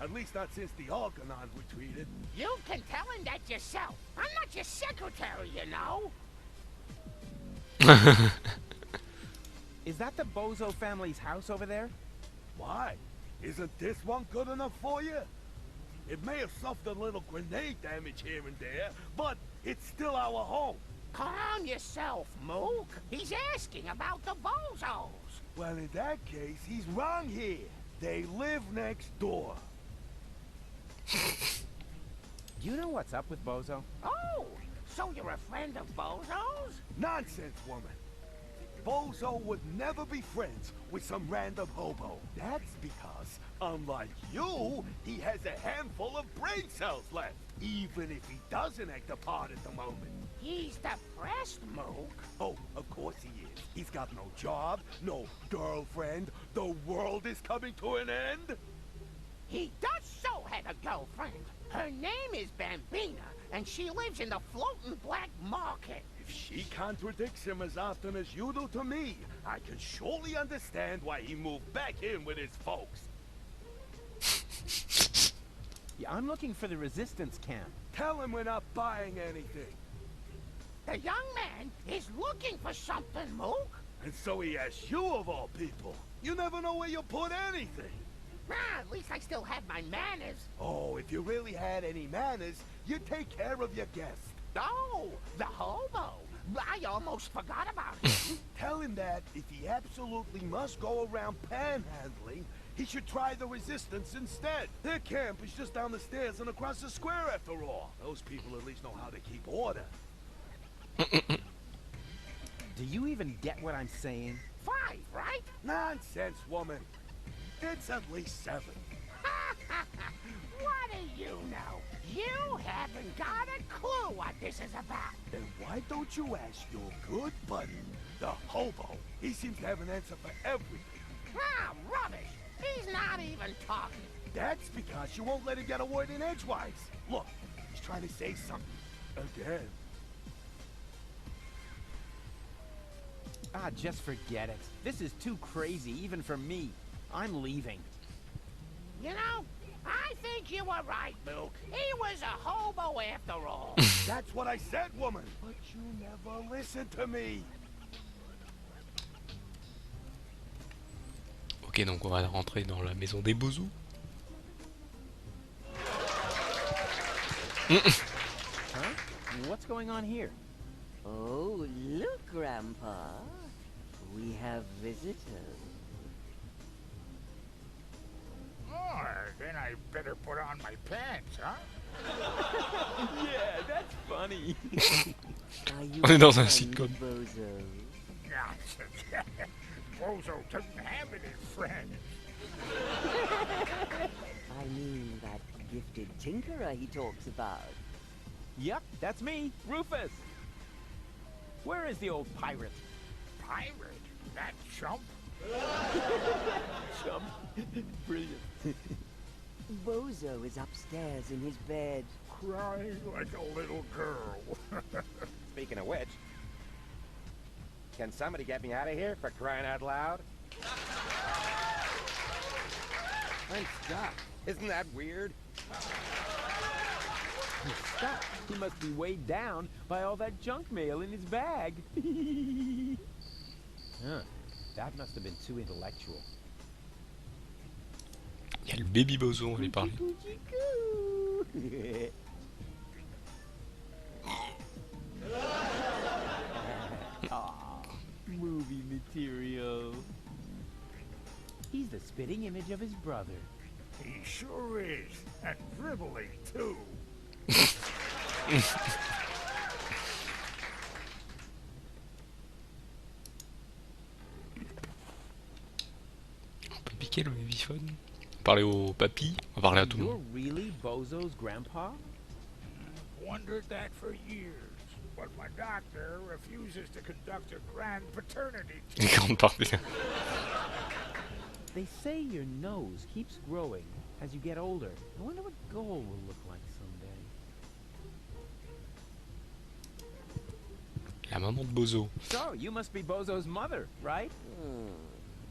At least not since the Organon retreated. You can tell him that yourself. I'm not your secretary, you know. Is that the Bozo family's house over there? Why? Isn't this one good enough for you? It may have suffered a little grenade damage here and there, but it's still our home. Calm yourself, Mook. He's asking about the Bozos. Well, in that case, he's wrong here. They live next door. Do you know what's up with Bozo? Oh, so you're a friend of Bozo's? Nonsense, woman. Bozo would never be friends with some random hobo. That's because, unlike you, he has a handful of brain cells left, even if he doesn't act a part at the moment. He's depressed, Mook. Oh, of course he is. He's got no job, no girlfriend. The world is coming to an end. He does so have a girlfriend. Her name is Bambina, and she lives in the floating black market. If she contradicts him as often as you do to me, I can surely understand why he moved back in with his folks. Yeah, I'm looking for the resistance camp. Tell him we're not buying anything. The young man is looking for something, Mook. And so he asks you of all people. You never know where you'll put anything. Ah, at least I still have my manners. Oh, if you really had any manners, you'd take care of your guest. Oh, the hobo. I almost forgot about him. Tell him that if he absolutely must go around panhandling, he should try the resistance instead. Their camp is just down the stairs and across the square after all. Those people at least know how to keep order. Do you even get what I'm saying? 5, right? Nonsense, woman. It's at least 7. What do you know? You haven't got a clue what this is about. Then why don't you ask your good buddy, the hobo? He seems to have an answer for everything. Ah, rubbish. He's not even talking. That's because you won't let him get a word in edgewise. Look, he's trying to say something. Again. Ah, just forget it. This is too crazy, even for me. I'm leaving. You know, I think you were right, Mook. He was a hobo after all. That's what I said, woman. But you never listen to me. Ok, donc on va rentrer dans la maison des Bozos. Huh? What's going on here? Oh, look, Grandpa. We have visitors. Oh, then I better put on my pants, huh? Yeah, that's funny. Are you On est dans un fond sitcom. of Bozo? Nonsense. Bozo doesn't have any friends. I mean, that gifted tinkerer he talks about. Yep, that's me, Rufus. Where is the old pirate? Pirate? That chump? Chum. Brilliant. Bozo is upstairs in his bed. Crying like a little girl. Speaking of which, can somebody get me out of here for crying out loud? I'm stuck. Isn't that weird? He's stuck. He must be weighed down by all that junk mail in his bag. Huh. That must have been too intellectual. Il y a le baby Bozo, on va lui parler. Aw, movie material. He's the spitting image of his brother. He sure is. And dribbling, too. On peut piquer le babyphone. Parler au papy, on va parler à tout le You're monde. really Bozo's grandpa? Wondered that for years. But my doctor refuses to conduct a grand paternity Une test. grande partie. They say your nose keeps growing as you get older. I wonder what gold will look like someday. La maman de Bozo. So, you must be Bozo's mother, right?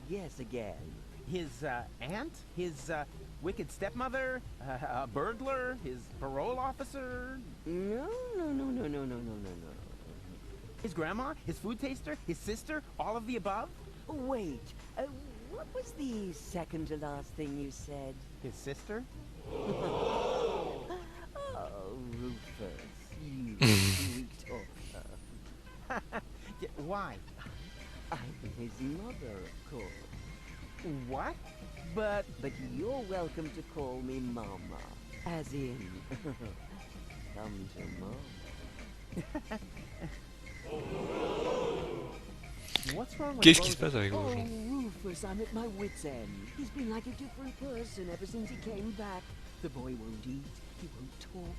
Yes, again. His aunt? His wicked stepmother? A burglar? His parole officer? No. His grandma? His food taster? His sister? All of the above? Wait, what was the second to last thing you said? His sister? Oh, Rufus, you sweet talker. Yeah, why? I'm his mother, of course. What? But But you're welcome to call me Mama. As in, come to Mama. what's wrong with Qu'est-ce qui se Bozo? passe avec Oh, Bozo? Rufus, I'm at my wit's end. He's been like a different person ever since he came back. The boy won't eat, he won't talk.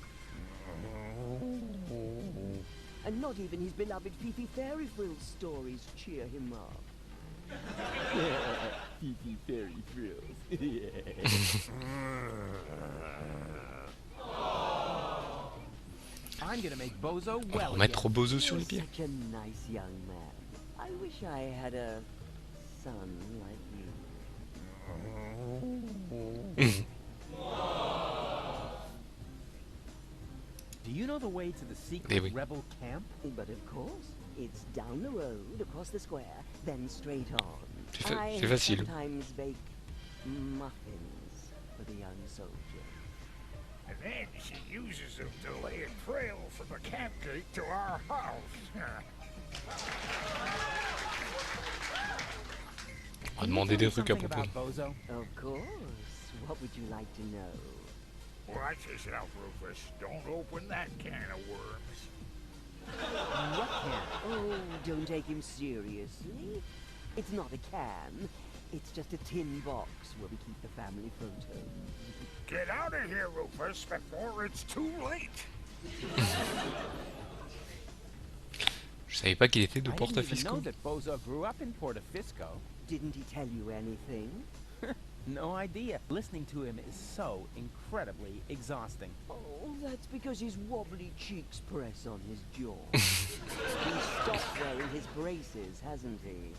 And not even his beloved Fifi Fairy Frills stories cheer him up. Fifi Fairy Frills. I'm gonna make Bozo On va well remettre again. Bozo sur You're les pieds. such a nice young man. I wish I had a son like you. Do you know the way to the secret Eh oui. rebel camp? But of course, it's down the road, across the square, then straight on. C'est facile. Sometimes bake muffins for the young soldier. And then she uses them to lay a trail from the camp gate to our house. On va demander des trucs à Something propos. about Bozo? Of course. What would you like to know? Watch yourself, Rufus. Don't open that can of worms. What can? Oh, don't take him seriously. It's not a can. It's just a tin box where we keep the family photos. Get out of here, Rufus, before it's too late. Je savais pas qu'il était de I didn't even Portafisco. know that Bozo grew up in Portafisco. Didn't he tell you anything? No idea. Listening to him is so incredibly exhausting. Oh, that's because his wobbly cheeks press on his jaw. He's stopped wearing his braces, hasn't he?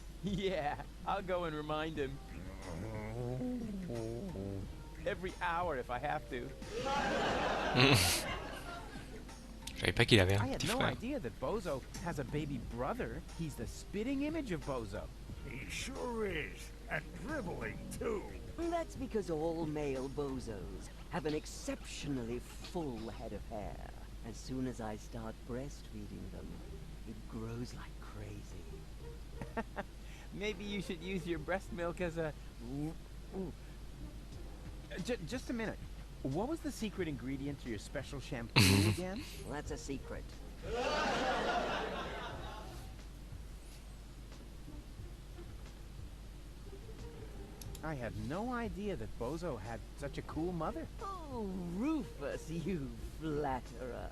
Yeah, I'll go and remind him. Every hour if I have to. Je savais pas qu'il avait I un had petit no frère. idea that Bozo has a baby brother. He's the spitting image of Bozo. He sure is. And dribbling, too. That's because all male bozos have an exceptionally full head of hair. As soon as I start breastfeeding them, it grows like crazy. Maybe you should use your breast milk as a... Ooh. Just a minute. What was the secret ingredient to your special shampoo again? Well, that's a secret. I had no idea that Bozo had such a cool mother. Oh, Rufus, you flatterer.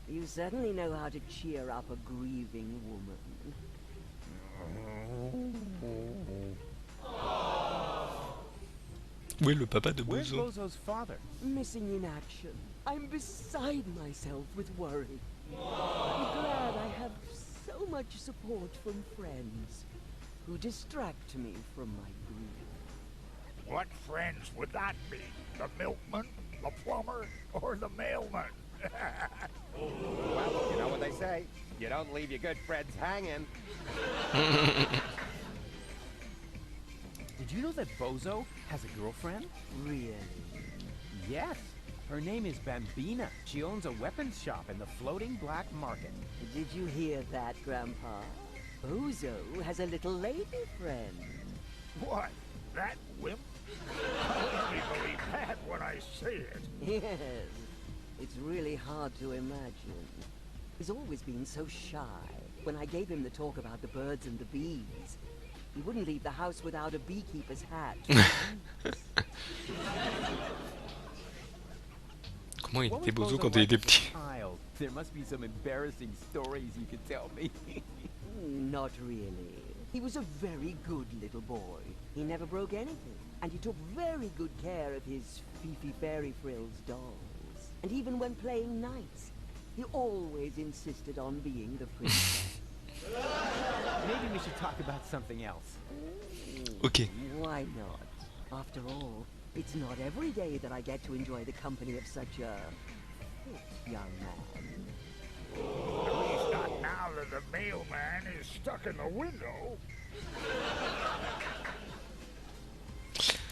You certainly know how to cheer up a grieving woman. Où est le papa de Where's Bozo? Bozo's father? Missing in action. I'm beside myself with worry. I'm glad I have so much support from friends who distract me from my grief. What friends would that be? The milkman, the plumber, or the mailman? Well, you know what they say. You don't leave your good friends hanging. Did you know that Bozo has a girlfriend? Really? Yes. Her name is Bambina. She owns a weapons shop in the floating black market. Did you hear that, Grandpa? Bozo has a little lady friend. What? That wimp? I'll only believe that when I see it. Yes. It's really hard to imagine. He's always been so shy. When I gave him the talk about the birds and the bees, he wouldn't leave the house without a beekeeper's hat. Comment il What était was Bozo Bozo quand il like était as a petit? child? There must be some embarrassing stories you could tell me. Not really. He was a very good little boy. He never broke anything. And he took very good care of his Fifi Fairy Frills dolls. And even when playing nice, he always insisted on being the princess. Maybe we should talk about something else. Ok. Why not? After all, it's not every day that I get to enjoy the company of such a fit young man. At least not now that the mailman is stuck in the window.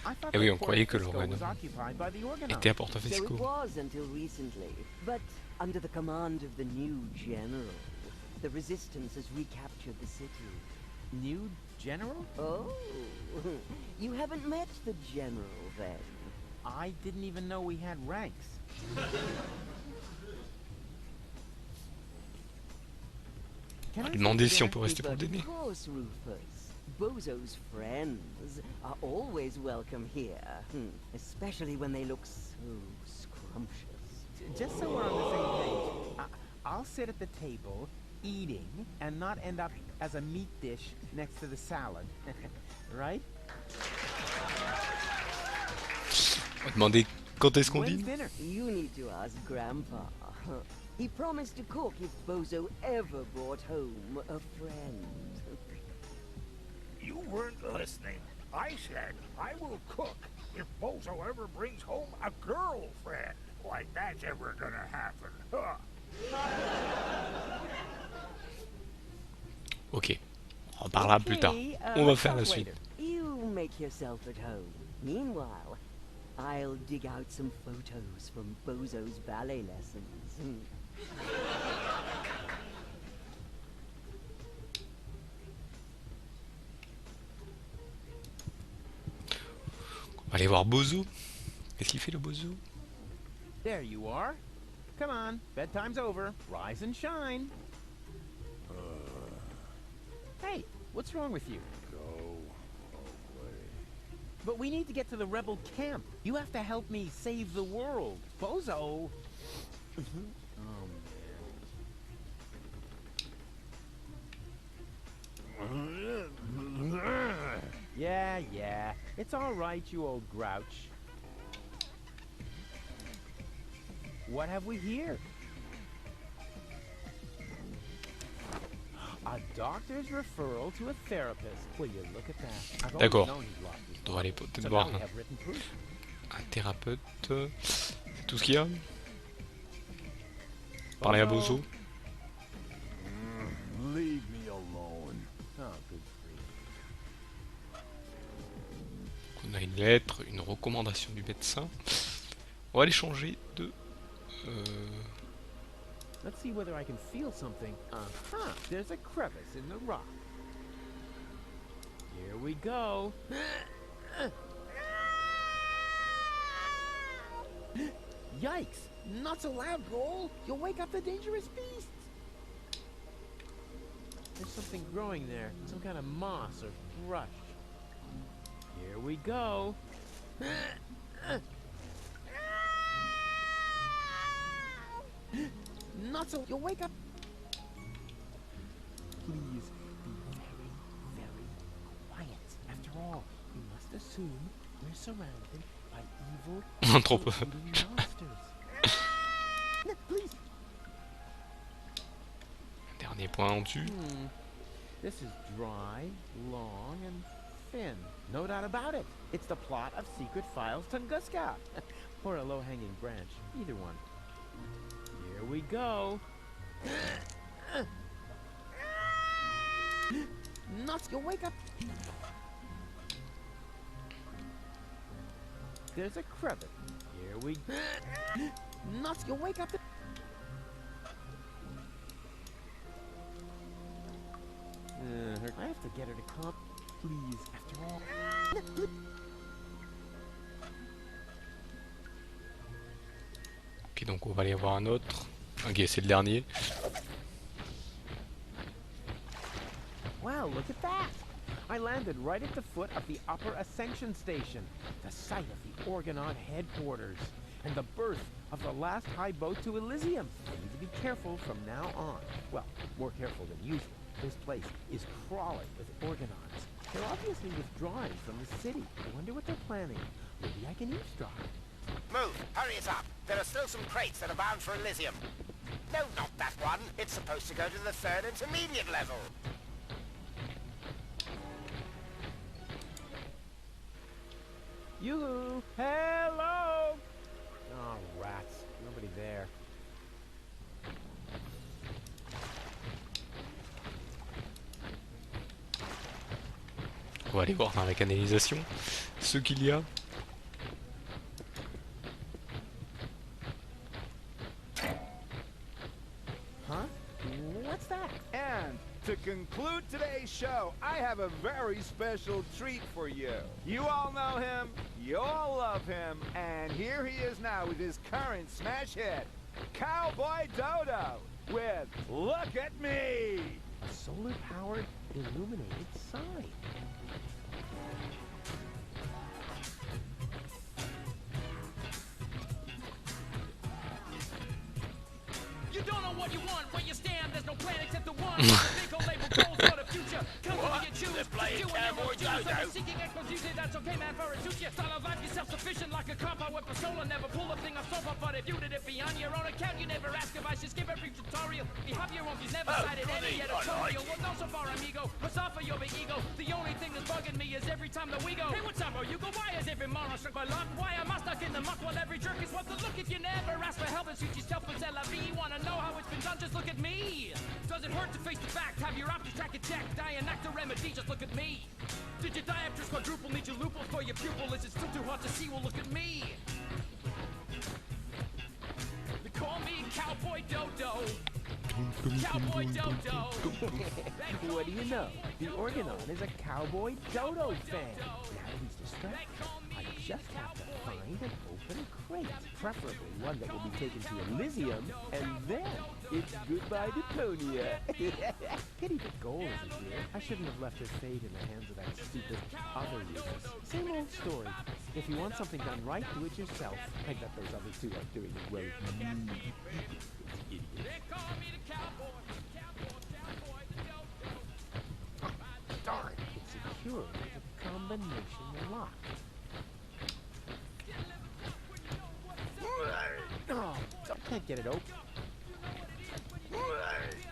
I thought Eh oui, that on croyait que le Portafisco was royaume occupied by the était à Organoids. So Portafisco. it was until recently, but under the command of the new general, the resistance has recaptured the city. New general? Oh, you haven't met the general then? I didn't even know we had ranks. On va Can I lui demander si on sit peut there? rester pour le But dîner. of course, Rufus. Bozo's friends are always welcome here, especially when they look so scrumptious. Just so we're on the same page, I'll sit at the table, eating, and not end up as a meat dish next to the salad. Right? On va demander quand est-ce qu'on When's dîne. dinner? You need to ask Grandpa. He promised to cook if Bozo ever brought home a friend. You weren't listening. I said I will cook if Bozo ever brings home a girlfriend. Like that's ever gonna happen. Huh. Ok, on en parlera plus tard. On va faire la suite. You make yourself at home. Meanwhile, I'll dig out some photos from Bozo's ballet lessons. On va aller voir Bozo. Qu'est-ce qu'il fait le Bozo? There you are. Come on, bedtime's over. Rise and shine. Hey, what's wrong with you? Go away. But we need to get to the rebel camp. You have to help me save the world. Bozo. Oh, man. Yeah. It's all right, you old grouch. What have we here? A doctor's referral to a therapist. Will you look at that? I've always D'accord. known he'd lost his On doit aller mind. peut-être So voir now we have written proof. un thérapeute. C'est tout ce qu'il y a. Parler à Bozo. Leave me alone. Oh, good grief. On a une lettre, une recommandation du médecin. On va aller changer de... Let's see whether I can feel something. Uh-huh. There's a crevice in the rock. Here we go. Yikes! Not so loud, Goal! You'll wake up the dangerous beasts! There's something growing there. Some kind of moss or brush. Here we go. Not so... You'll wake up... Please be very, very quiet. After all, you must assume we're surrounded by evil... Trop peu. monsters. Please. Dernier point en dessus. This is dry, long, and thin. No doubt about it. It's the plot of Secret Files Tunguska. Or a low-hanging branch. Either one. Here we go. Nuts, you'll wake up. There's a crevice. Here we... Nuts, you'll wake up. I have to get her to come. Please, after all. Ok, donc on va aller voir un autre. Ok, c'est le dernier. Wow, look at that! I landed right at the foot of the Upper Ascension Station, the site of the Orgonaut headquarters, and the birth of the last high boat to Elysium. I need to be careful from now on. Well, more careful than usual. This place is crawling with Orgonauts. They're obviously withdrawing from the city. I wonder what they're planning. Maybe I can eavesdrop. Move! Hurry it up! There are still some crates that are bound for Elysium. No, not that one. It's supposed to go to the third intermediate level. Yoo-hoo! Hello! Oh, rats. Nobody there. On va aller voir dans la canalisation ce qu'il y a. Huh? What's that? And to conclude today's show, I have a very special treat for you. You all know him, you all love him, and here he is now with his current smash hit, Cowboy Dodo, with Look at Me! A solar-powered, illuminated sign. You don't know what you want, where you stand, there's no plan except the one. Big old label goals for the future. Come on, you choose. They're playing Do what you Cowboy want to do. Dodo. Seeking exclusivity, that's okay, man, for it suits you. Style of life, you're self-sufficient like a cop out with Pasola, never pull a thing off sofa. But if you did it be on your own account, you never ask if I should skip every tutorial. You have your own views, never cited any editorial. Well, no, so far, amigo. What's off of your big ego? The only thing that's bugging me is every time that we go. Hey, what's up, bro? You go, why is every moron struck by luck? Why am I stuck in the muck while every jerk is what the look? If you never ask for help and suit yourself with la vie, wanna know how it's been done? Just look at me. Does it hurt to face the fact? Have your options track and check. Die an actor remedy, just look at me. Did your diopters quadruple? Need your loopholes for your pupil? Is it still too hard to see? Well, look at me. They call me Cowboy Dodo. Cowboy Dodo. What do you know? The Organon is a Cowboy Dodo fan. Now that he's distracted, I just have to find an open crate, preferably one that will be taken to Elysium, and then it's Goodbye Deponia. Pity the goal isn't here. I shouldn't have left her fate in the hands of that stupid other users. Same old story. If you want something done right, do it yourself. I bet those other two are doing it well. Darn, it's secure with a combination lock. Oh, I can't get it open.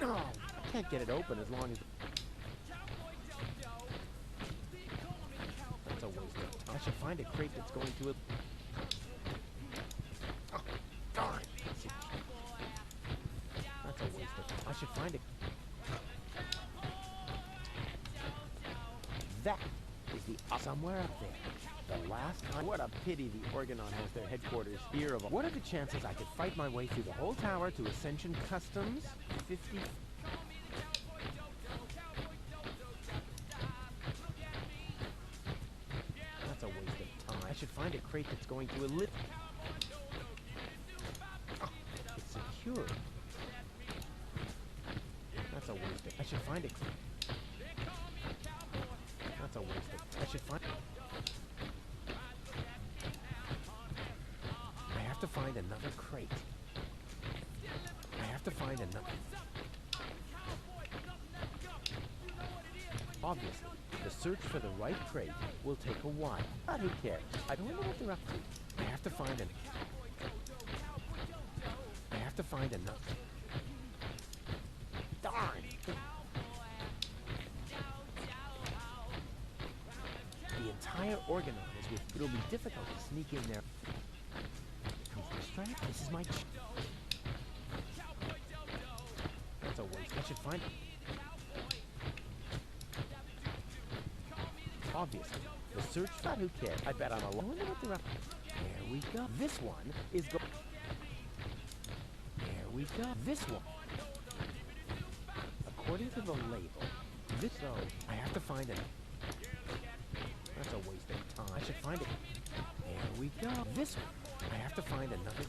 Oh, I can't get it open as long as... That's a waste of time. I should find a crate that's going to... Oh, darn. That's a waste of time. I should find a... That is the... somewhere up there. The last time... What a pity the Organon has their headquarters here of... What are the chances I could fight my way through the whole tower to Ascension Customs? 50... That's a waste of time. I should find a crate that's going to elit... Oh, it's secure. That's a waste of... I should find a... That's a waste of... I should find... I have to find another crate. I have to find another... Obviously, the search for the right crate will take a while. But who cares? I don't know what they're up to. I have to find an... I have to find another... Darn! The entire Organon is with... It'll be difficult to sneak in there. This is my... That's a waste. I should find it. Obviously, the search for... Who cares? I bet I'm alone. I wonder what they're up to. There we go. This one is go... There we go. This one. According to the label, this... So, I have to find it. That's a waste of time. I should find it. There we go. This one. I have to find another...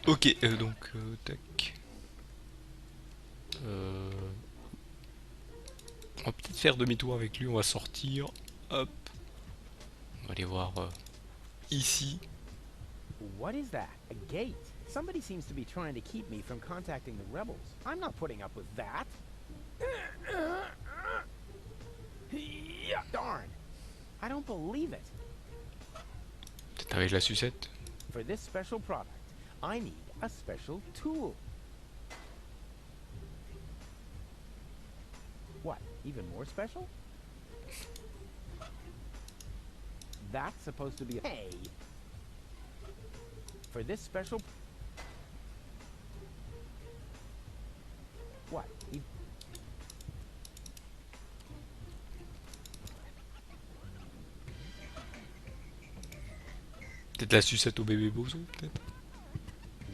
Ok, donc, tac. On va peut-être faire demi-tour avec lui, on va sortir. Hop. On va aller voir ici. What is that? A gate? Somebody seems to be trying to keep me from contacting the rebels. I'm not putting up with that. Darn. I don't believe it. Peut-être avec la sucette. For this special product, I need a special tool. What? Even more special? That's supposed to be a... Hey! For this special... What? Peut-être la sucette au bébé bozo, peut-être.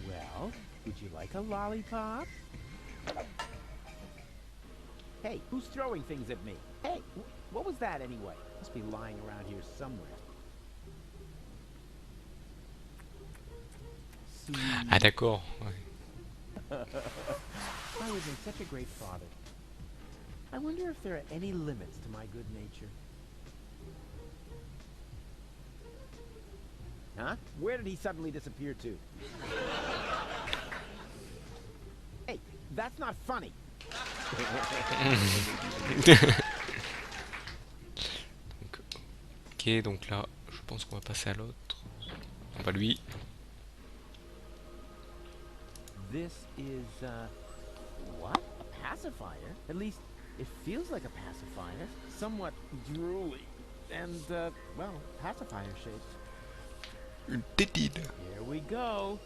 Well, would you like a lollipop? Hey, who's throwing things at me? Hey, what was that anyway? Must be lying around here somewhere. Ah d'accord. Ouais. I was in such a great father. I wonder if there are any limits to my good nature. Huh? Where did he suddenly disappear to? That's not funny. Donc, ok, donc là, je pense qu'on va passer à l'autre. Non, pas lui. This is, what? A pacifier? At least, it feels like a pacifier. Somewhat drooly. And, well, pacifier shaped. Une tétine. Here we go.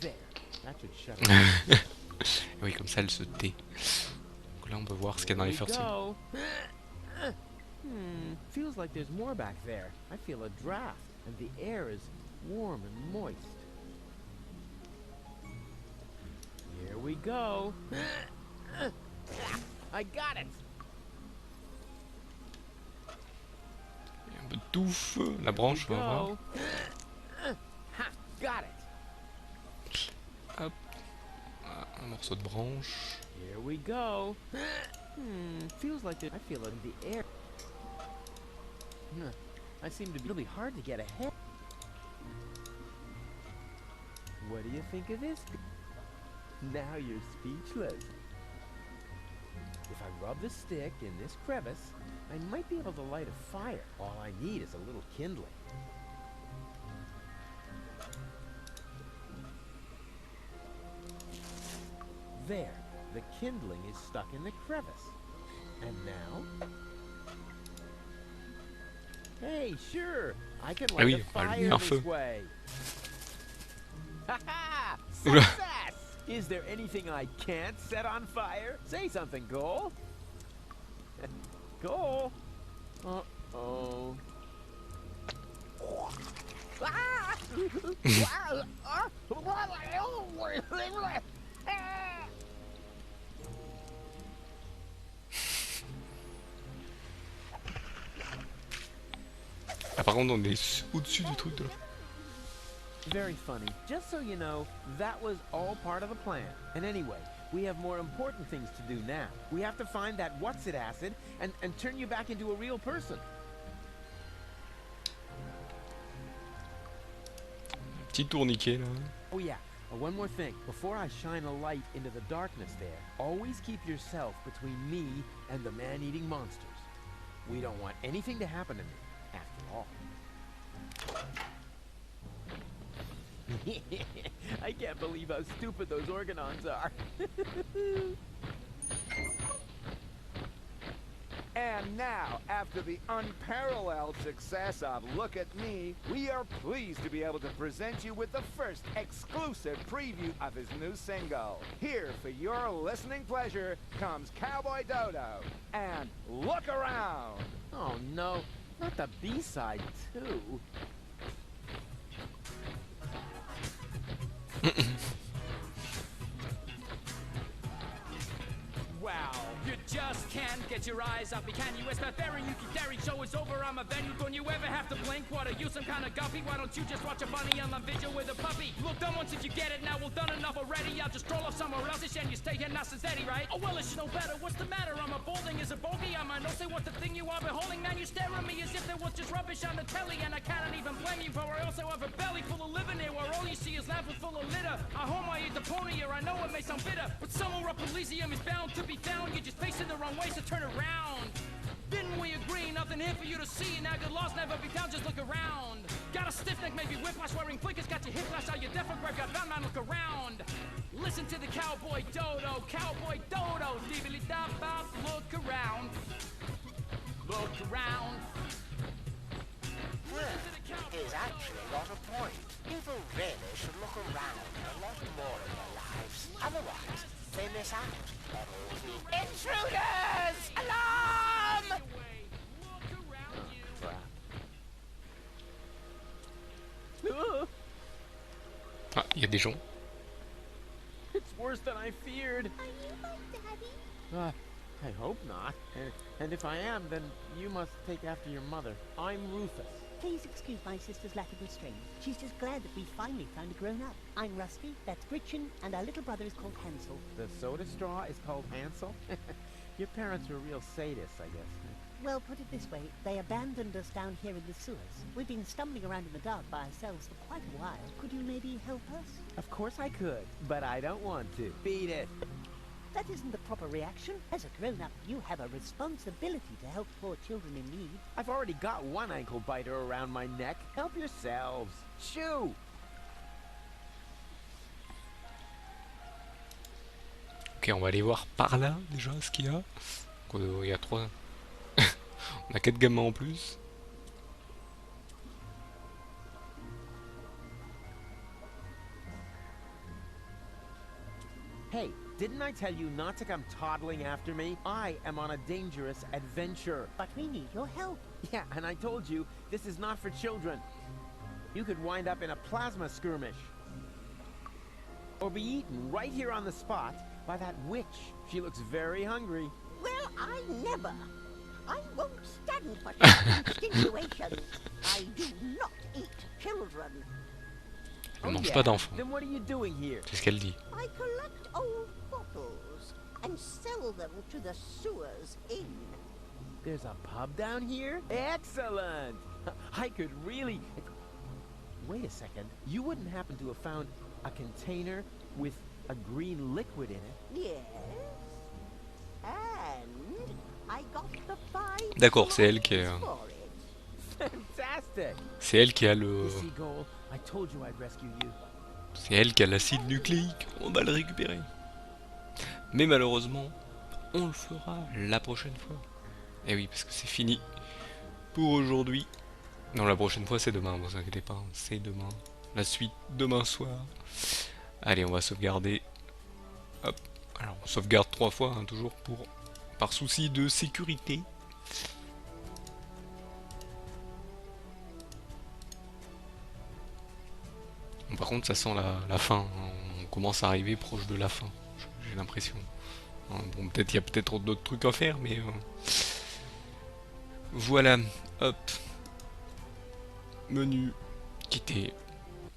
There. That should shut it. Oui, comme ça, elle se tait. Donc là, on peut voir ce qu'il y a dans les fursuits. Feels like there's more back there. I feel a draft, and the air is warm and moist. Here we go. I got it. Il y a un peu de touffe. La branche, on va voir. Ha, got it. Hop. Ah, un morceau de branche. Here we go. Feels like I feel it in the air. I seem to be really hard to get ahead. What do you think of this? Now you're speechless. If I rub the stick in this crevice, I might be able to light a fire. All I need is a little kindling. There, the kindling is stuck in the crevice. And now? Hey, sure, I can light a fire this way. Ha ha! Success! Is there anything I can't set on fire? Say something, Goal. Goal. Uh-oh. Ah, par contre, on est au-dessus du truc de là. Very funny. Just so you know, that was all part of the plan. And anyway, we have more important things to do now. We have to find that what's-it acid and turn you back into a real person. Petit tourniquet là. Oh yeah, one more thing. Before I shine a light into the darkness there, always keep yourself between me and the man-eating monsters. We don't want anything to happen to me, after all. I can't believe how stupid those organons are. And now, after the unparalleled success of Look at Me, we are pleased to be able to present you with the first exclusive preview of his new single. Here, for your listening pleasure, comes Cowboy Dodo and Look Around. Oh no, not the B-side too. Wow, you just can't get your eyes off me, can you? It's that very Yuki Dairy show is over, I'm a venue. Don't you ever have to blink? What are you, some kind of guppy? Why don't you just watch a funny on the video with a puppy? Look, done once if you get it now, well done enough already. I'll just stroll off somewhere else and you stay here, not Eddie, right? Oh well, it's no better, what's the matter? I'm a balding, is a bogey, I might not say what the thing you are beholding. Man, you stare at me as if there was just rubbish on the telly. And I can't even blame you, for I also have a belly full of living here, where all you see is lamps full of litter. I home I eat the pony, or I know it may sound bitter, but somewhere up Elysium is bound to be found. You're just facing the wrong way, so turn around. Didn't we agree? Nothing here for you to see. Now good loss never be found, just look around. Got a stiff neck, maybe whiplash, wearing blinkers, got your hip flash out, your deaf and got bound, man, look around. Listen to the Cowboy Dodo, Cowboy Dodo, dibbly da bop, look around. Look around. He's actually got a point. People really should look around a lot more in their lives. Otherwise, they miss out on all the intruders! Alarm! Ah, il y a des gens. It's worse than I feared. Are you my daddy? I hope not. And if I am, then you must take after your mother. I'm Rufus. Please excuse my sister's lack of restraint. She's just glad that we finally found a grown-up. I'm Rusty, that's Gretchen, and our little brother is called Hansel. The soda straw is called Hansel? Your parents were real sadists, I guess. Well, put it this way, they abandoned us down here in the sewers. We've been stumbling around in the dark by ourselves for quite a while. Could you maybe help us? Of course I could, but I don't want to. Beat it. That isn't the proper reaction. As a grown-up, you have a responsibility to help poor children in need. I've already got one ankle biter around my neck. Help yourselves. Shoo! Ok, on va aller voir par là déjà ce qu'il y a. Donc, il y a 3. On a 4 gamins en plus. Hey, didn't I tell you not to come toddling after me? I am on a dangerous adventure. But we need your help. Yeah, and I told you, this is not for children. You could wind up in a plasma skirmish. Or be eaten right here on the spot by that witch. She looks very hungry. Well, I never. I won't stand for such insinuations. I do not eat children. On mange pas d'enfants. Then what are you doing here? C'est ce qu'elle dit. I collect old bottles and sell them to the sewers inn. There's a pub down here? Excellent! I could really... Wait a second. You wouldn't happen to have found a container with a green liquid in it? Yes. And I got the 5 D'accord, c'est elle qui est... for it. Fantastic! C'est elle qui a le... You see, Goal, I told you I'd rescue you. C'est elle qui a l'acide nucléique. On va le récupérer. Mais malheureusement, on le fera la prochaine fois. Et oui, parce que c'est fini pour aujourd'hui. Non, la prochaine fois c'est demain, vous inquiétez pas, c'est demain. La suite demain soir. Allez, on va sauvegarder. Hop. Alors, on sauvegarde 3 fois, hein, toujours par souci de sécurité. Bon, par contre, ça sent la fin. Hein. On commence à arriver proche de la fin. J'ai l'impression. Hein, bon, peut-être il y a peut-être d'autres trucs à faire, mais voilà. Hop. Menu. Quitter.